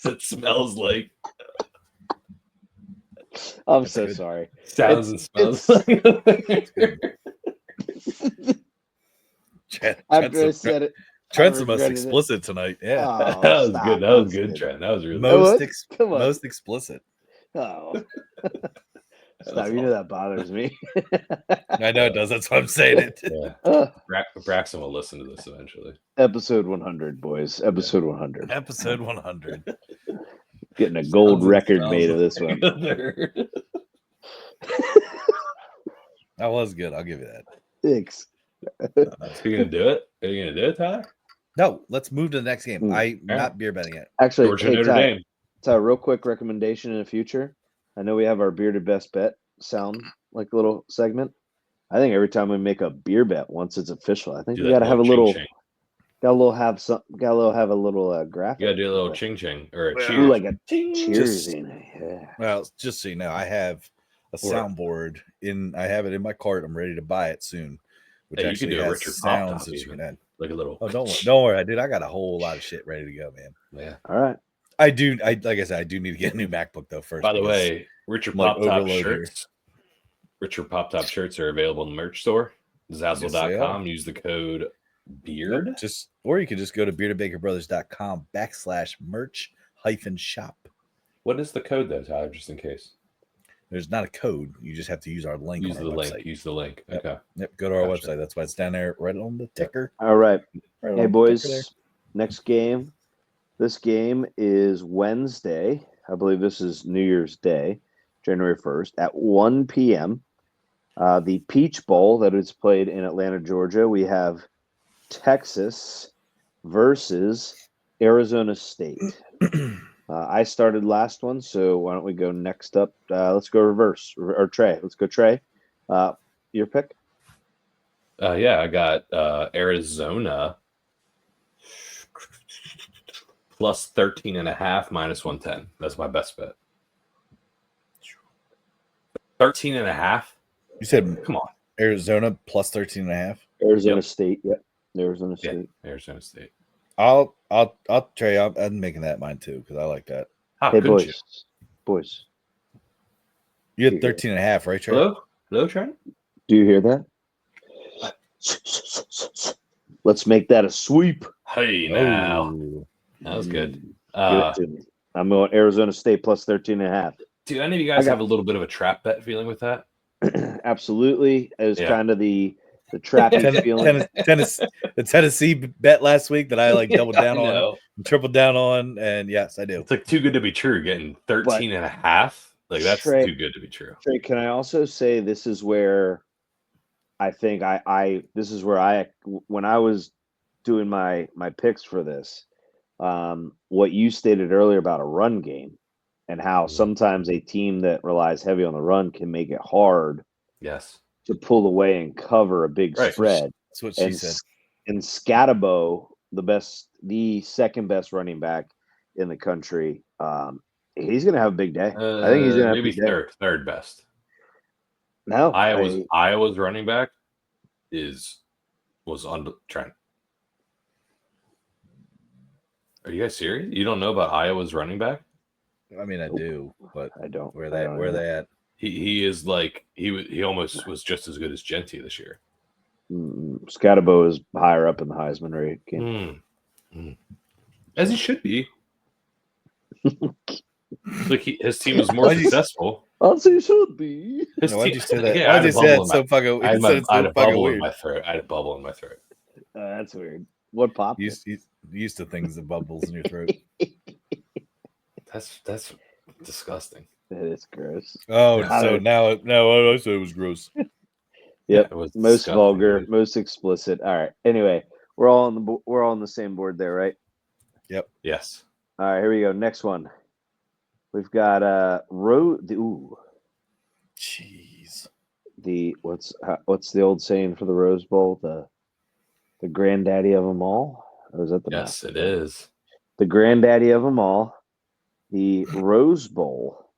[SPEAKER 2] It smells like.
[SPEAKER 3] I'm so sorry.
[SPEAKER 2] Sounds and smells like.
[SPEAKER 3] After I said it,
[SPEAKER 1] Trent's the most explicit tonight. Yeah,
[SPEAKER 3] oh,
[SPEAKER 2] that was good. That was good, Trent. That was really
[SPEAKER 1] most explicit.
[SPEAKER 3] Oh. Stop, you know that bothers me.
[SPEAKER 1] I know it does. That's why I'm saying it.
[SPEAKER 2] Yeah. Braxton will listen to this eventually.
[SPEAKER 3] Episode 100, boys. Episode 100.
[SPEAKER 1] Episode 100.
[SPEAKER 3] Getting a gold record made of this one.
[SPEAKER 1] That was good. I'll give you that.
[SPEAKER 3] Thanks.
[SPEAKER 2] Are you gonna do it? Are you gonna do it, Tyler?
[SPEAKER 1] No. Let's move to the next game. I'm not beer betting it.
[SPEAKER 3] Actually,
[SPEAKER 2] Georgia, Notre Dame.
[SPEAKER 3] Tyler, real quick recommendation in the future. I know we have our bearded best bet sound like a little segment. I think every time we make a beer bet, once it's official, I think we gotta have a little. Gotta have a little graphic.
[SPEAKER 2] You gotta do a little ching ching or a cheers.
[SPEAKER 3] Ooh, like a cheers. Yeah.
[SPEAKER 1] Well, just so you know, I have a soundboard I have it in my cart. I'm ready to buy it soon. Which actually has Richard sounds that you can add.
[SPEAKER 2] Like a little.
[SPEAKER 1] Oh, don't worry, dude. I got a whole lot of shit ready to go, man.
[SPEAKER 2] Yeah.
[SPEAKER 3] All right.
[SPEAKER 1] I do. Like I said, I do need to get a new MacBook though first.
[SPEAKER 2] By the way, Richard Pop Top shirts. Richard Pop Top shirts are available in the merch store. Zazzle.com. Use the code BEARD.
[SPEAKER 1] Or you could just go to beardedbakerbrothers.com/merch-shop.
[SPEAKER 2] What is the code though, Tyler? Just in case.
[SPEAKER 1] There's not a code. You just have to use our link.
[SPEAKER 2] Use the link. Okay.
[SPEAKER 1] Yep. Go to our website. That's why it's down there, right on the ticker.
[SPEAKER 3] All right. Hey boys. Next game. This game is Wednesday. I believe this is New Year's Day, January 1st at 1 p.m. The Peach Bowl that is played in Atlanta, Georgia. We have Texas versus Arizona State. I started last one, so why don't we go next up? Let's go reverse or Trey. Let's go Trey. Your pick.
[SPEAKER 2] Yeah, I got Arizona plus 13.5 minus 110. That's my best bet. 13.5.
[SPEAKER 1] You said
[SPEAKER 2] Come on.
[SPEAKER 1] Arizona plus 13.5.
[SPEAKER 3] Arizona State. Yep. Arizona
[SPEAKER 2] Yeah,
[SPEAKER 3] State.
[SPEAKER 2] Arizona State.
[SPEAKER 1] I'll Trey. I'm making that mine too because I like that.
[SPEAKER 2] How
[SPEAKER 3] Hey,
[SPEAKER 2] couldn't you?
[SPEAKER 3] boys.
[SPEAKER 1] You had 13.5, right, Trey?
[SPEAKER 2] Hello, Trent.
[SPEAKER 3] Do you hear that? Let's make that a sweep.
[SPEAKER 2] Hey, now.
[SPEAKER 1] Oh.
[SPEAKER 2] That was good.
[SPEAKER 3] Give it to me. I'm going Arizona State plus 13.5.
[SPEAKER 2] Do any of you guys have a little bit of a trap bet feeling with that?
[SPEAKER 3] Absolutely. It was
[SPEAKER 2] Yeah.
[SPEAKER 3] kind of the trappy feeling.
[SPEAKER 1] The Tennessee bet last week that I like doubled down
[SPEAKER 2] I
[SPEAKER 1] on,
[SPEAKER 2] know.
[SPEAKER 1] and tripled down on, and yes, I do.
[SPEAKER 2] It's like too good to be true. Getting 13.5. Like that's
[SPEAKER 3] Trey,
[SPEAKER 2] too good to be true.
[SPEAKER 3] Trey, can I also say this is where I think this is where when I was doing my picks for this, what you stated earlier about a run game and how sometimes a team that relies heavy on the run can make it hard
[SPEAKER 2] Yes.
[SPEAKER 3] to pull away and cover a big spread.
[SPEAKER 1] That's what she said.
[SPEAKER 3] And Scatabo, the second best running back in the country, he's going to have a big day. I think he's going to have
[SPEAKER 2] maybe
[SPEAKER 3] a big day.
[SPEAKER 2] third best.
[SPEAKER 3] No,
[SPEAKER 2] Iowa's running back was on Trent. Are you guys serious? You don't know about Iowa's running back?
[SPEAKER 1] I mean, I do, but
[SPEAKER 3] I don't.
[SPEAKER 1] Where are they at?
[SPEAKER 2] He is like he almost was just as good as Genty this year.
[SPEAKER 3] Scatabo is higher up in the Heisman ranking.
[SPEAKER 2] As he should be. Like his team is more successful.
[SPEAKER 3] As he should be.
[SPEAKER 1] Why'd you say that?
[SPEAKER 2] Yeah,
[SPEAKER 1] Why'd you say that so fucking?
[SPEAKER 2] I had a bubble
[SPEAKER 1] weird.
[SPEAKER 2] in my throat. I had a bubble in my throat.
[SPEAKER 3] That's weird. What popped?
[SPEAKER 1] Used to things that bubbles in your throat.
[SPEAKER 2] That's disgusting.
[SPEAKER 3] It is gross.
[SPEAKER 1] Oh, so now I said it was gross.
[SPEAKER 3] Yep.
[SPEAKER 2] Yeah, it was
[SPEAKER 3] most
[SPEAKER 2] disgusting,
[SPEAKER 3] vulgar, most explicit. All right. Anyway, we're all on the same board there, right?
[SPEAKER 1] Yep.
[SPEAKER 2] Yes.
[SPEAKER 3] All right. Here we go. Next one. We've got
[SPEAKER 1] Jeez.
[SPEAKER 3] What's the old saying for the Rose Bowl? The granddaddy of them all. Or is that the
[SPEAKER 2] Yes, it is.
[SPEAKER 3] The granddaddy of them all. The Rose Bowl.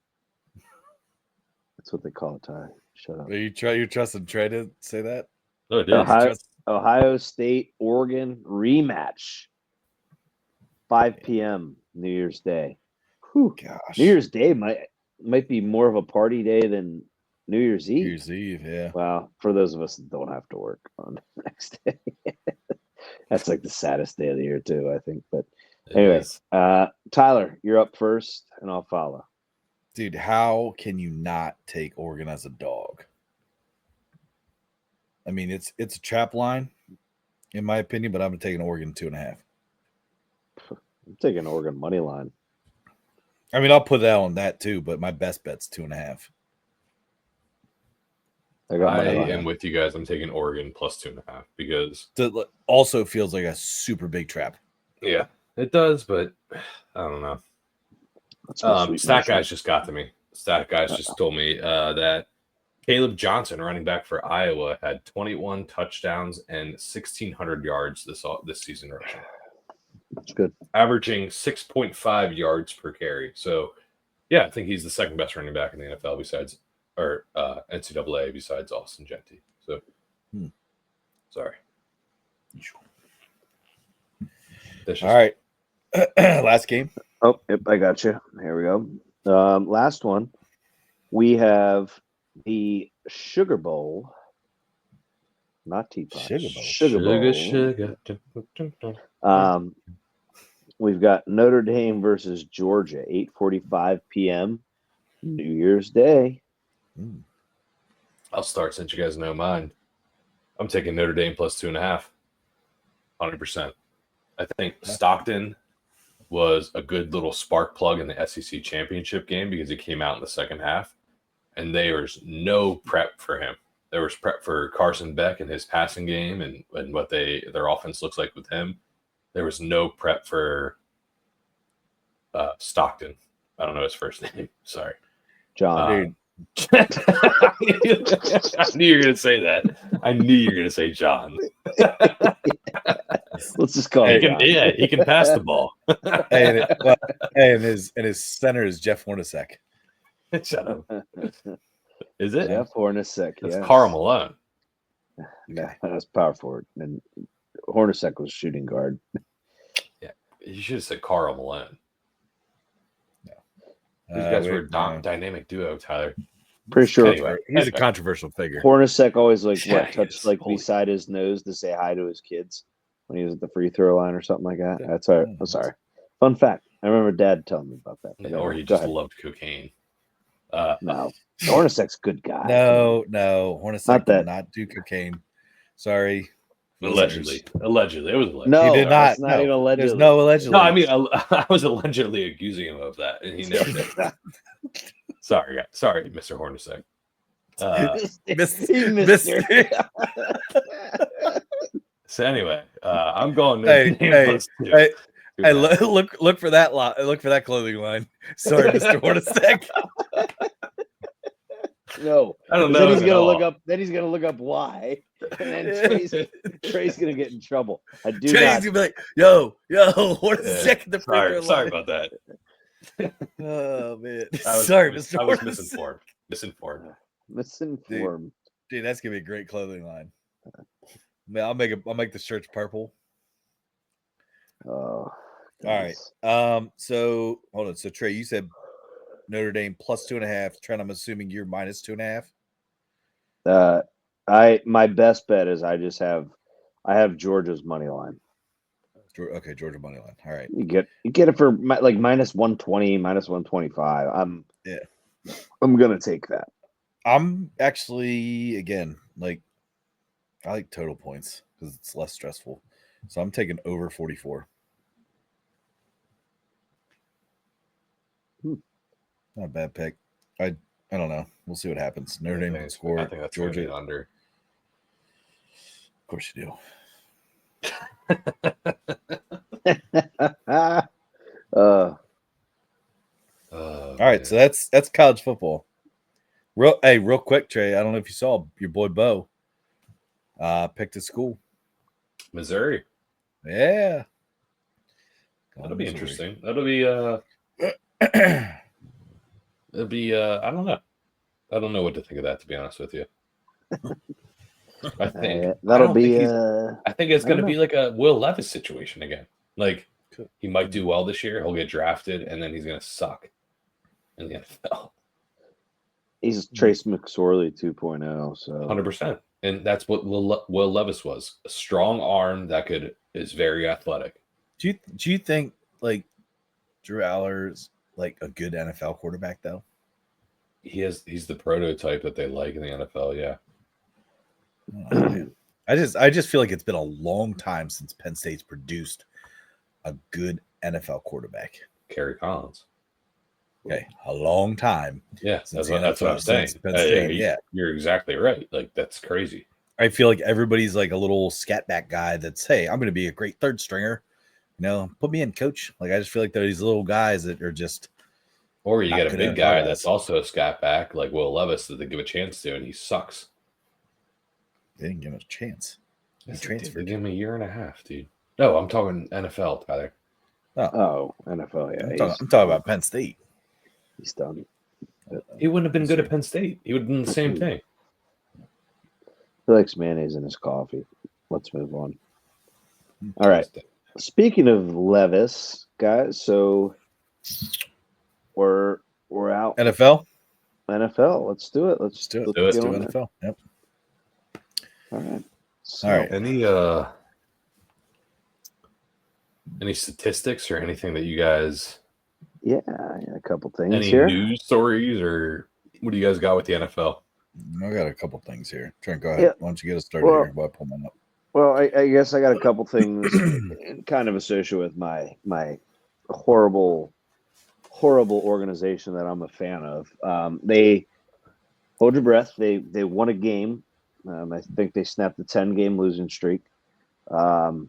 [SPEAKER 3] That's what they call it, Ty. Shut up.
[SPEAKER 1] Are you trusting Trey to say that?
[SPEAKER 2] No, it is.
[SPEAKER 3] Ohio State, Oregon rematch. 5 p.m. New Year's Day. Whew.
[SPEAKER 1] Gosh.
[SPEAKER 3] New Year's Day might be more of a party day than New Year's Eve.
[SPEAKER 1] New Year's Eve, yeah.
[SPEAKER 3] Well, for those of us that don't have to work on the next day. That's like the saddest day of the year too, I think. But anyway, Tyler, you're up first and I'll follow.
[SPEAKER 1] Dude, how can you not take Oregon as a dog? I mean, it's a trap line, in my opinion, but I'm taking Oregon 2.5.
[SPEAKER 3] I'm taking Oregon money line.
[SPEAKER 1] I mean, I'll put that on that too, but my best bet's 2.5.
[SPEAKER 2] I am with you guys. I'm taking Oregon plus 2.5 because
[SPEAKER 1] it also feels like a super big trap.
[SPEAKER 2] Yeah, it does, but I don't know. Stat guys just got to me. Stat guys just told me that Caleb Johnson, running back for Iowa, had 21 touchdowns and 1,600 yards this season rushing.
[SPEAKER 3] That's good.
[SPEAKER 2] Averaging 6.5 yards per carry. So, yeah, I think he's the second best running back in the NFL besides NCAA besides Austin Genty. So, sorry.
[SPEAKER 1] All right. Last game.
[SPEAKER 3] Oh, yep, I got you. Here we go. Last one. We have the Sugar Bowl. Not Teapot.
[SPEAKER 1] Sugar Bowl.
[SPEAKER 3] Sugar Bowl. We've got Notre Dame versus Georgia, 8:45 p.m. New Year's Day.
[SPEAKER 2] I'll start since you guys know mine. I'm taking Notre Dame plus 2.5. 100%. I think Stockton was a good little spark plug in the SEC championship game because he came out in the second half, and there was no prep for him. There was prep for Carson Beck and his passing game and what their offense looks like with him. There was no prep for Stockton. I don't know his first name. Sorry.
[SPEAKER 3] John.
[SPEAKER 2] I knew you were going to say that. I knew you were going to say John.
[SPEAKER 3] Let's just call him John.
[SPEAKER 2] He can pass the ball.
[SPEAKER 1] and his center is Jeff Hornacek.
[SPEAKER 2] Shut up. Is it?
[SPEAKER 3] Jeff Hornacek.
[SPEAKER 2] It's
[SPEAKER 3] yes.
[SPEAKER 2] Karl Malone.
[SPEAKER 3] No, that's power forward. And Hornacek was shooting guard.
[SPEAKER 2] Yeah, you should have said Karl Malone. These guys were a dynamic duo, Tyler.
[SPEAKER 3] Pretty sure
[SPEAKER 2] Anyway,
[SPEAKER 1] he's a controversial figure.
[SPEAKER 3] Like always touched beside his nose to say hi to his kids when he was at the free throw line or something like that. That's all right. I'm sorry. Fun fact. I remember Dad telling me about that.
[SPEAKER 2] Yeah, or he just loved cocaine.
[SPEAKER 3] No. Hornacek's a good guy.
[SPEAKER 1] No. Hornacek did not do cocaine. Sorry.
[SPEAKER 2] Allegedly. It was allegedly.
[SPEAKER 3] No,
[SPEAKER 1] he did not.
[SPEAKER 3] Not even allegedly.
[SPEAKER 1] There's no allegedly.
[SPEAKER 2] No, I mean, I was allegedly accusing him of that, and he never did. Sorry, Mr. Hornacek.
[SPEAKER 1] Mr.
[SPEAKER 2] So anyway, I'm going.
[SPEAKER 1] Hey, look for that lot. Look for that clothing line. Sorry, Mr. Hornacek.
[SPEAKER 3] No,
[SPEAKER 2] I don't know.
[SPEAKER 3] Then he's gonna look up. Then he's gonna look up why, and then Trey's gonna get in trouble. Trey's
[SPEAKER 1] gonna be like, "Yo, Hornacek in the free throw line."
[SPEAKER 2] Sorry about that.
[SPEAKER 1] Oh man,
[SPEAKER 2] Mr. I was
[SPEAKER 1] Hornacek.
[SPEAKER 2] misinformed.
[SPEAKER 1] Dude, that's gonna be a great clothing line. Man, I'll make the shirts purple.
[SPEAKER 3] Oh,
[SPEAKER 1] all right. So hold on. So Trey, you said Notre Dame plus 2.5. Trent, I'm assuming you're minus 2.5.
[SPEAKER 3] My best bet is I have Georgia's money line.
[SPEAKER 1] Okay, Georgia money line. All right.
[SPEAKER 3] You get it for like minus 120, minus 125. I'm gonna take that.
[SPEAKER 1] I'm actually again I like total points because it's less stressful. So I'm taking over 44. Not a bad pick. I don't know. We'll see what happens. Notre Dame can score.
[SPEAKER 2] I think that's Georgia under.
[SPEAKER 1] Of course you
[SPEAKER 3] do.
[SPEAKER 1] All right, so that's college football. Real quick, Trey. I don't know if you saw your boy Bo picked a school.
[SPEAKER 2] Missouri.
[SPEAKER 1] Yeah.
[SPEAKER 2] That'll be interesting. That'll be it'll be I don't know. I don't know what to think of that, to be honest with you. I think I think it's gonna be like a Will Levis situation again. Like he might do well this year, he'll get drafted, and then he's gonna suck in the NFL.
[SPEAKER 3] He's Trace McSorley 2.0, so
[SPEAKER 2] 100%. And that's what Will Levis was. A strong arm that is very athletic.
[SPEAKER 1] Do you think like Drew Aller's like a good NFL quarterback though?
[SPEAKER 2] He's the prototype that they like in the NFL, yeah.
[SPEAKER 1] Oh, I just feel like it's been a long time since Penn State's produced a good NFL quarterback.
[SPEAKER 2] Kerry Collins.
[SPEAKER 1] Okay, a long time.
[SPEAKER 2] Yeah, that's what I'm saying. You're exactly right. Like that's crazy.
[SPEAKER 1] I feel like everybody's like a little scatback guy that's, hey, I'm going to be a great third stringer. You know, put me in, coach. Like I just feel like there are these little guys that are just.
[SPEAKER 2] Or you get a big guy that's also a scatback like Will Levis that they give a chance to, and he sucks.
[SPEAKER 1] They didn't give him a chance.
[SPEAKER 2] He transferred. They gave him a year and a half, dude. No, I'm talking NFL, Tyler.
[SPEAKER 3] Oh, NFL, yeah.
[SPEAKER 1] I'm talking about Penn State.
[SPEAKER 3] He's done.
[SPEAKER 2] He wouldn't have been good at Penn State. He would have done the same thing.
[SPEAKER 3] He likes mayonnaise in his coffee. Let's move on. All right. Speaking of Levis, guys, so we're out.
[SPEAKER 1] NFL.
[SPEAKER 3] Let's do it. Let's
[SPEAKER 1] do it.
[SPEAKER 3] Let's
[SPEAKER 1] do NFL. Yep.
[SPEAKER 3] All right.
[SPEAKER 1] So, all right.
[SPEAKER 2] Any statistics or anything that you guys?
[SPEAKER 3] Yeah, a couple things
[SPEAKER 2] any
[SPEAKER 3] here.
[SPEAKER 2] News stories or what do you guys got with the NFL?
[SPEAKER 1] I got a couple things here. Trent, go ahead. Why don't you get us started here while I pull mine up?
[SPEAKER 3] Well, I guess I got a couple things kind of associated with my horrible organization that I'm a fan of. They hold your breath. They won a game. I think they snapped the 10-game losing streak. But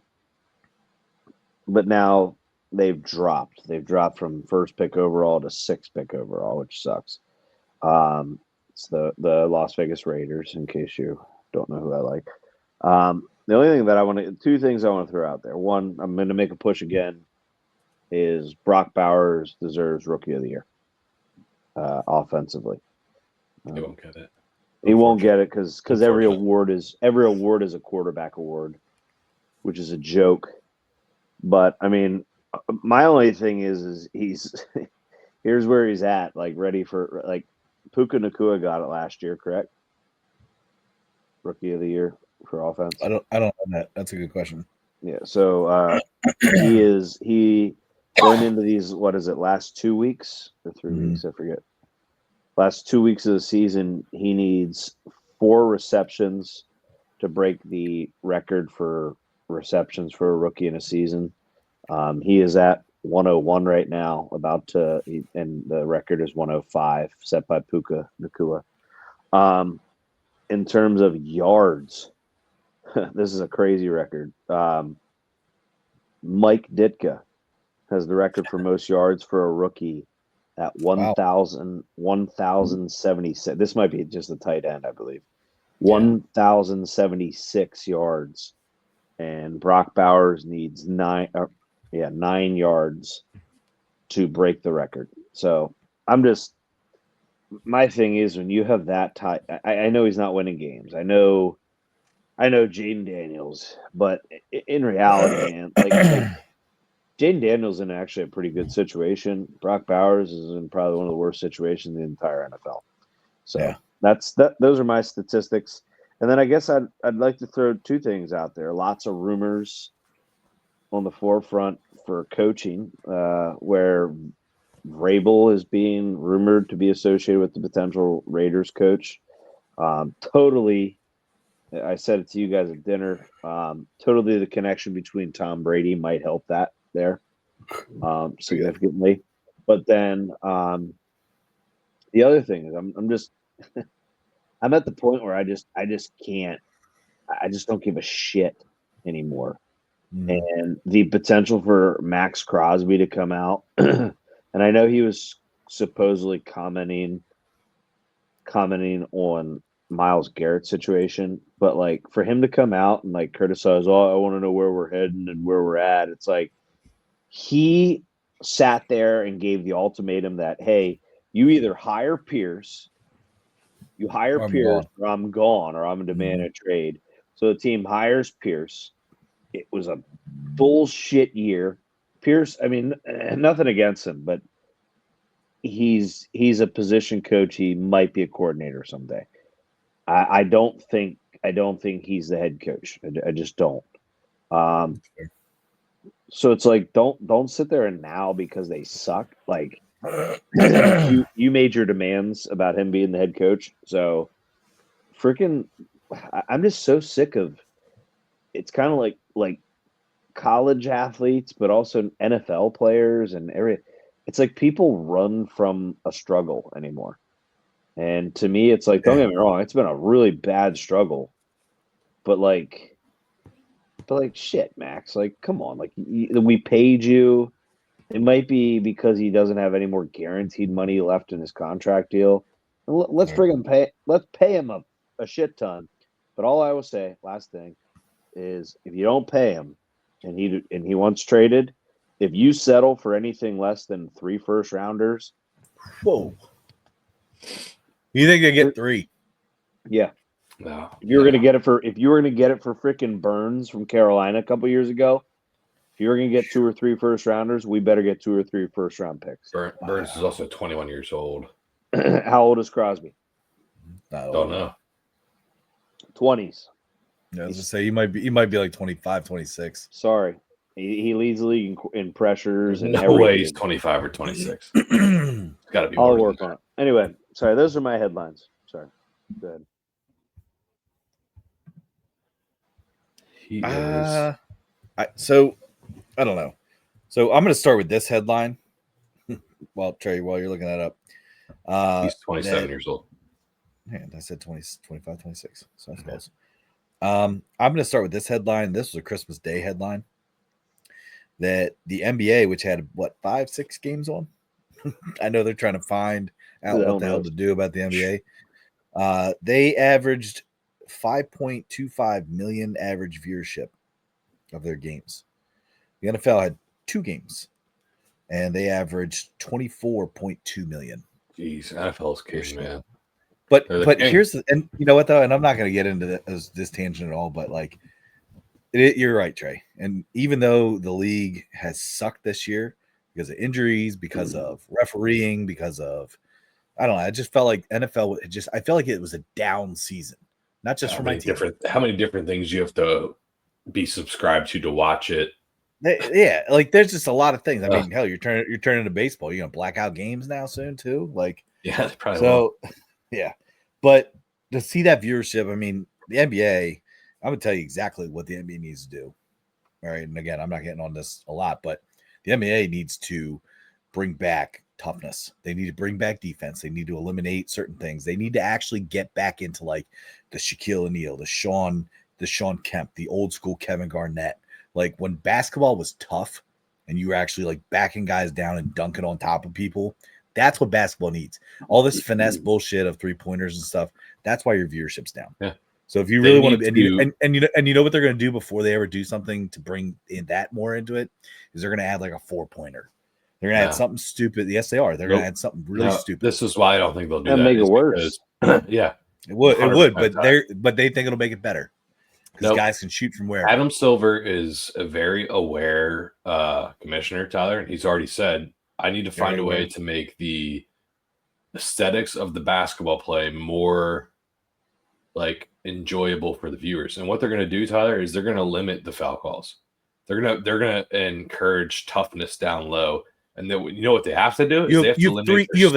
[SPEAKER 3] now they've dropped. They've dropped from first pick overall to sixth pick overall, which sucks. It's the Las Vegas Raiders, in case you don't know who I like. The only thing that two things I want to throw out there. One, I'm going to make a push again, is Brock Bowers deserves Rookie of the Year offensively.
[SPEAKER 2] He won't get it.
[SPEAKER 3] He won't get it because every award is a quarterback award, which is a joke. But I mean, my only thing is he's here's where he's at, like ready for like Puka Nacua got it last year, correct? Rookie of the Year for offense.
[SPEAKER 1] I don't know that. That's a good question.
[SPEAKER 3] Yeah, so he going into these, what is it, last 2 weeks or 3 weeks? I forget. Last 2 weeks of the season, he needs 4 receptions to break the record for receptions for a rookie in a season. He is at 101 right now, and the record is 105, set by Puka Nacua. In terms of yards, this is a crazy record. Mike Ditka has the record for most yards for a rookie at 1,076. This might be just the tight end, I believe. 1,076 yards. And Brock Bowers needs 9 yards to break the record. So my thing is, when you have that tight, I know he's not winning games. I know Jaden Daniels, but in reality, man, like Jaden Daniels in actually a pretty good situation. Brock Bowers is in probably one of the worst situations in the entire NFL. So those are my statistics. And then I guess I'd like to throw 2 things out there. Lots of rumors on the forefront for coaching, where Vrabel is being rumored to be associated with the potential Raiders coach. Totally, I said it to you guys at dinner. Totally, the connection between Tom Brady might help that there significantly. But then the other thing is, I'm just I'm at the point where I just can't. I just don't give a shit anymore. And the potential for Max Crosby to come out, and I know he was supposedly commenting on Myles Garrett's situation, but like for him to come out and like criticize, I want to know where we're heading and where we're at. It's like he sat there and gave the ultimatum that, hey, you either hire Pierce, or I'm gone, or I'm going to demand a trade. So the team hires Pierce. It was a bullshit year. Pierce, I mean, nothing against him, but he's a position coach. He might be a coordinator someday. I don't think he's the head coach. I just don't. So it's like don't sit there and now because they suck. Like you made your demands about him being the head coach. So freaking, I'm just so sick of. It's kind of like college athletes, but also NFL players and it's like people run from a struggle anymore. And to me, it's like, don't get me wrong, it's been a really bad struggle, but shit, Max, like, come on, like we paid you. It might be because he doesn't have any more guaranteed money left in his contract deal. Let's pay him a shit ton. But all I will say, last thing, is if you don't pay him, and he wants traded, if you settle for anything less than 3 first-rounders,
[SPEAKER 1] whoa, you think they get 3?
[SPEAKER 3] Yeah.
[SPEAKER 2] No.
[SPEAKER 3] If you were going to get it for freaking Burns from Carolina a couple years ago, if you're going to get 2 or 3 first-rounders, we better get 2 or 3 first-round picks.
[SPEAKER 2] Burns is also 21 years old.
[SPEAKER 3] How old is Crosby?
[SPEAKER 2] Don't know.
[SPEAKER 3] 20s.
[SPEAKER 1] Yeah, I was going to say, he might be like 25, 26.
[SPEAKER 3] Sorry. He leads the league in pressures.
[SPEAKER 2] There's
[SPEAKER 3] and
[SPEAKER 2] no way he's 25 or 26. It's got to be more.
[SPEAKER 3] I'll work on it. Anyway, sorry. Those are my headlines. Sorry. Go ahead.
[SPEAKER 2] He is.
[SPEAKER 1] So, I don't know. So, I'm going to start with this headline. Trey, while you're looking that up.
[SPEAKER 2] He's 27 years old.
[SPEAKER 1] Man, I said 20, 25, 26. So that's close. I'm going to start with this headline. This was a Christmas Day headline. that the NBA, which had what 5-6 games on, I know they're trying to find out what the hell to do about the NBA. They averaged 5.25 million average viewership of their games. The NFL had 2 games, and they averaged 24.2 million.
[SPEAKER 2] Jeez, NFL's king, man.
[SPEAKER 1] But here's the, and you know what though, and I'm not going to get into this tangent at all, but like, you're right, Trey. And even though the league has sucked this year because of injuries, because of refereeing, because of I don't know, I just felt like NFL I felt like it was a down season, not just for my team.
[SPEAKER 2] How many different things you have to be subscribed to watch it?
[SPEAKER 1] Yeah, like there's just a lot of things. I mean, hell, you're turning to baseball. You're gonna black out games now soon too. Like,
[SPEAKER 2] yeah, they probably
[SPEAKER 1] so. Yeah, but to see that viewership, I mean, the NBA. I'm gonna tell you exactly what the NBA needs to do. All right, and again, I'm not getting on this a lot, but the NBA needs to bring back toughness. They need to bring back defense. They need to eliminate certain things. They need to actually get back into like the Shaquille O'Neal, the Sean Kemp, the old school Kevin Garnett. Like when basketball was tough and you were actually like backing guys down and dunking on top of people. That's what basketball needs. All this finesse bullshit of 3-pointers and stuff. That's why your viewership's down.
[SPEAKER 2] Yeah.
[SPEAKER 1] So if you really want to, and you know what they're going to do before they ever do something to bring in that more into it, is they're going to add like a 4-pointer. They're going to add something stupid. Yes, they are. They're going to add something really stupid.
[SPEAKER 2] This is why I don't think they'll do that.
[SPEAKER 3] And make it worse.
[SPEAKER 2] Yeah,
[SPEAKER 1] it would, but they think it'll make it better because guys can shoot from where.
[SPEAKER 2] Adam Silver is a very aware commissioner, Tyler, and he's already said, I need to find a way to make the aesthetics of the basketball play more like enjoyable for the viewers. And what they're going to do, Tyler, is they're going to limit the foul calls. They're going to encourage toughness down low. And then you know what they have to do is they have to eliminate
[SPEAKER 1] you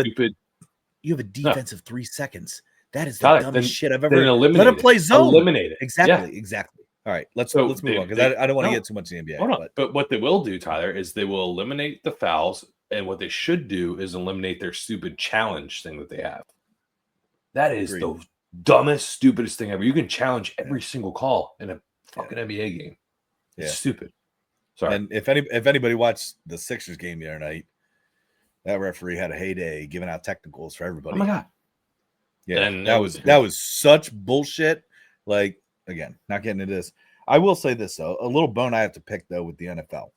[SPEAKER 1] have a defensive 3 seconds. That is the
[SPEAKER 2] Tyler,
[SPEAKER 1] dumbest shit I've ever.
[SPEAKER 2] Let
[SPEAKER 1] them play zone.
[SPEAKER 2] Eliminate it.
[SPEAKER 1] Exactly. All right, let's move on because I don't want to get too much in the NBA.
[SPEAKER 2] But what they will do, Tyler, is they will eliminate the fouls. And what they should do is eliminate their stupid challenge thing that they have. That is the dumbest, stupidest thing ever. You can challenge every single call in a fucking NBA game. It's stupid. Sorry.
[SPEAKER 1] And if anybody watched the Sixers game the other night, that referee had a heyday giving out technicals for everybody.
[SPEAKER 2] Oh my god.
[SPEAKER 1] Yeah, and that was such bullshit. Like, again, not getting into this. I will say this though. A little bone I have to pick though with the NFL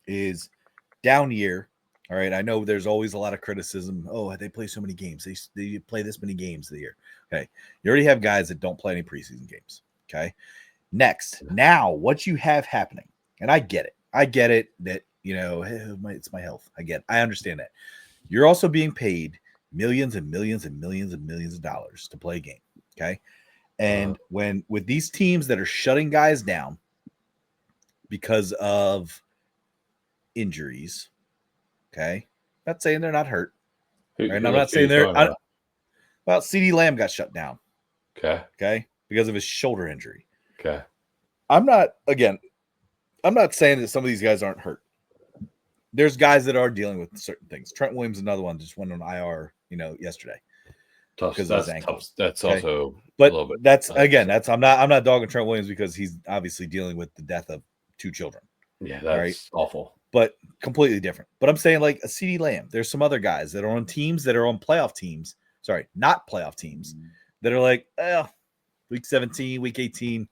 [SPEAKER 1] is down year. All right, I know there's always a lot of criticism. Oh, they play so many games. They play this many games a year. Okay, you already have guys that don't play any preseason games. Okay, next, now what you have happening, and I get it that it's my health. I understand that. You're also being paid millions and millions and millions and millions of dollars to play a game. Okay, and when with these teams that are shutting guys down because of injuries. Okay, not saying they're not hurt. Right? I'm not saying they're. Well, CD Lamb got shut down. Okay, because of his shoulder injury.
[SPEAKER 2] Okay,
[SPEAKER 1] I'm not saying that some of these guys aren't hurt. There's guys that are dealing with certain things. Trent Williams, another one, just went on IR, yesterday.
[SPEAKER 2] Because of his ankles. That's okay. Also
[SPEAKER 1] but
[SPEAKER 2] a little bit.
[SPEAKER 1] That's I'm not dogging Trent Williams because he's obviously dealing with the death of 2 children.
[SPEAKER 2] Yeah, that's awful.
[SPEAKER 1] But completely different. But I'm saying like a CD Lamb. There's some other guys that are on teams that are on playoff teams. Sorry, not playoff teams that are like, week 17, week 18,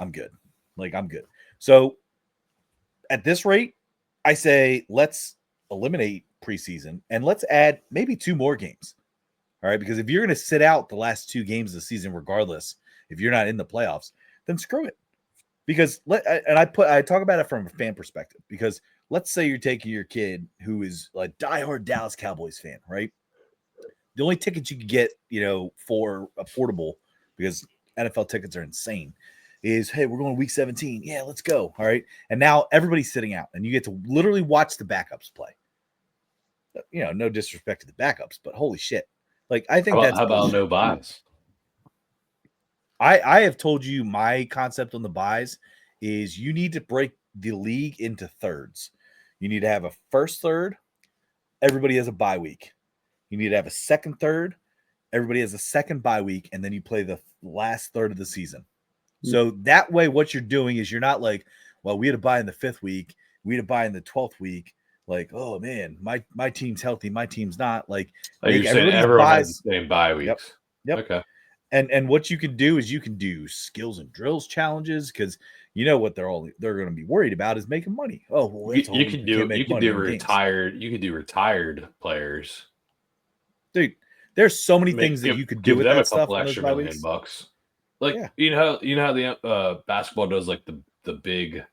[SPEAKER 1] I'm good. Like, I'm good. So at this rate, I say let's eliminate preseason and let's add maybe 2 more games. All right, because if you're going to sit out the last 2 games of the season, regardless, if you're not in the playoffs, then screw it. Because I talk about it from a fan perspective. Because let's say you're taking your kid who is a diehard Dallas Cowboys fan, right? The only tickets you can get, for affordable, because NFL tickets are insane, is, hey, we're going week 17. Yeah, let's go. All right. And now everybody's sitting out, and you get to literally watch the backups play. No disrespect to the backups, but holy shit. Like, I think
[SPEAKER 2] how about no buys?
[SPEAKER 1] I have told you my concept on the buys is you need to break the league into thirds. You need to have a first third. Everybody has a bye week. You need to have a second third. Everybody has a second bye week. And then you play the last third of the season. So that way, what you're doing is you're not like, well, we had a bye in the 5th week. we had a bye in the 12th week. Like, oh man, my team's healthy, my team's not. Like,
[SPEAKER 2] Like you're saying,
[SPEAKER 1] everybody's
[SPEAKER 2] everyone has
[SPEAKER 1] buys.
[SPEAKER 2] the same bye weeks.
[SPEAKER 1] Yep.
[SPEAKER 2] Okay.
[SPEAKER 1] And what you can do is you can do skills and drills challenges because you know what they're going to be worried about is making money. Oh, well, it's
[SPEAKER 2] You can do retired players.
[SPEAKER 1] Dude, there's so many things that you could do
[SPEAKER 2] give
[SPEAKER 1] with
[SPEAKER 2] them
[SPEAKER 1] that
[SPEAKER 2] a couple
[SPEAKER 1] stuff on those
[SPEAKER 2] extra
[SPEAKER 1] bye
[SPEAKER 2] $1
[SPEAKER 1] weeks.
[SPEAKER 2] million. Like you know how the basketball does like the big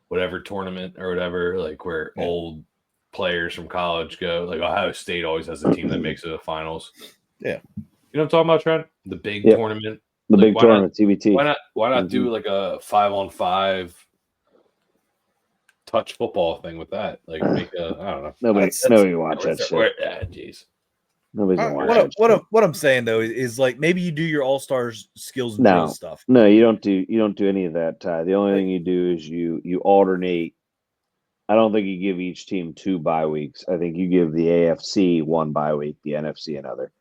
[SPEAKER 2] whatever tournament or whatever, like where old players from college go. Like Ohio State always has a team that makes it to the finals.
[SPEAKER 1] Yeah.
[SPEAKER 2] You know what I'm talking about, Trent? The big tournament.
[SPEAKER 3] The
[SPEAKER 2] like,
[SPEAKER 3] big tournament, TBT.
[SPEAKER 2] Why not do like a 5-on-5 touch football thing with that? Like make a I don't know.
[SPEAKER 3] Nobody watch that shit.
[SPEAKER 2] Jeez.
[SPEAKER 3] Nobody's gonna watch that.
[SPEAKER 1] What I'm saying though is like maybe you do your all-stars skills and drills stuff.
[SPEAKER 3] No, you don't do any of that, Ty. The only thing you do is you alternate. I don't think you give each team 2 bye weeks. I think you give the AFC 1 bye week, the NFC another.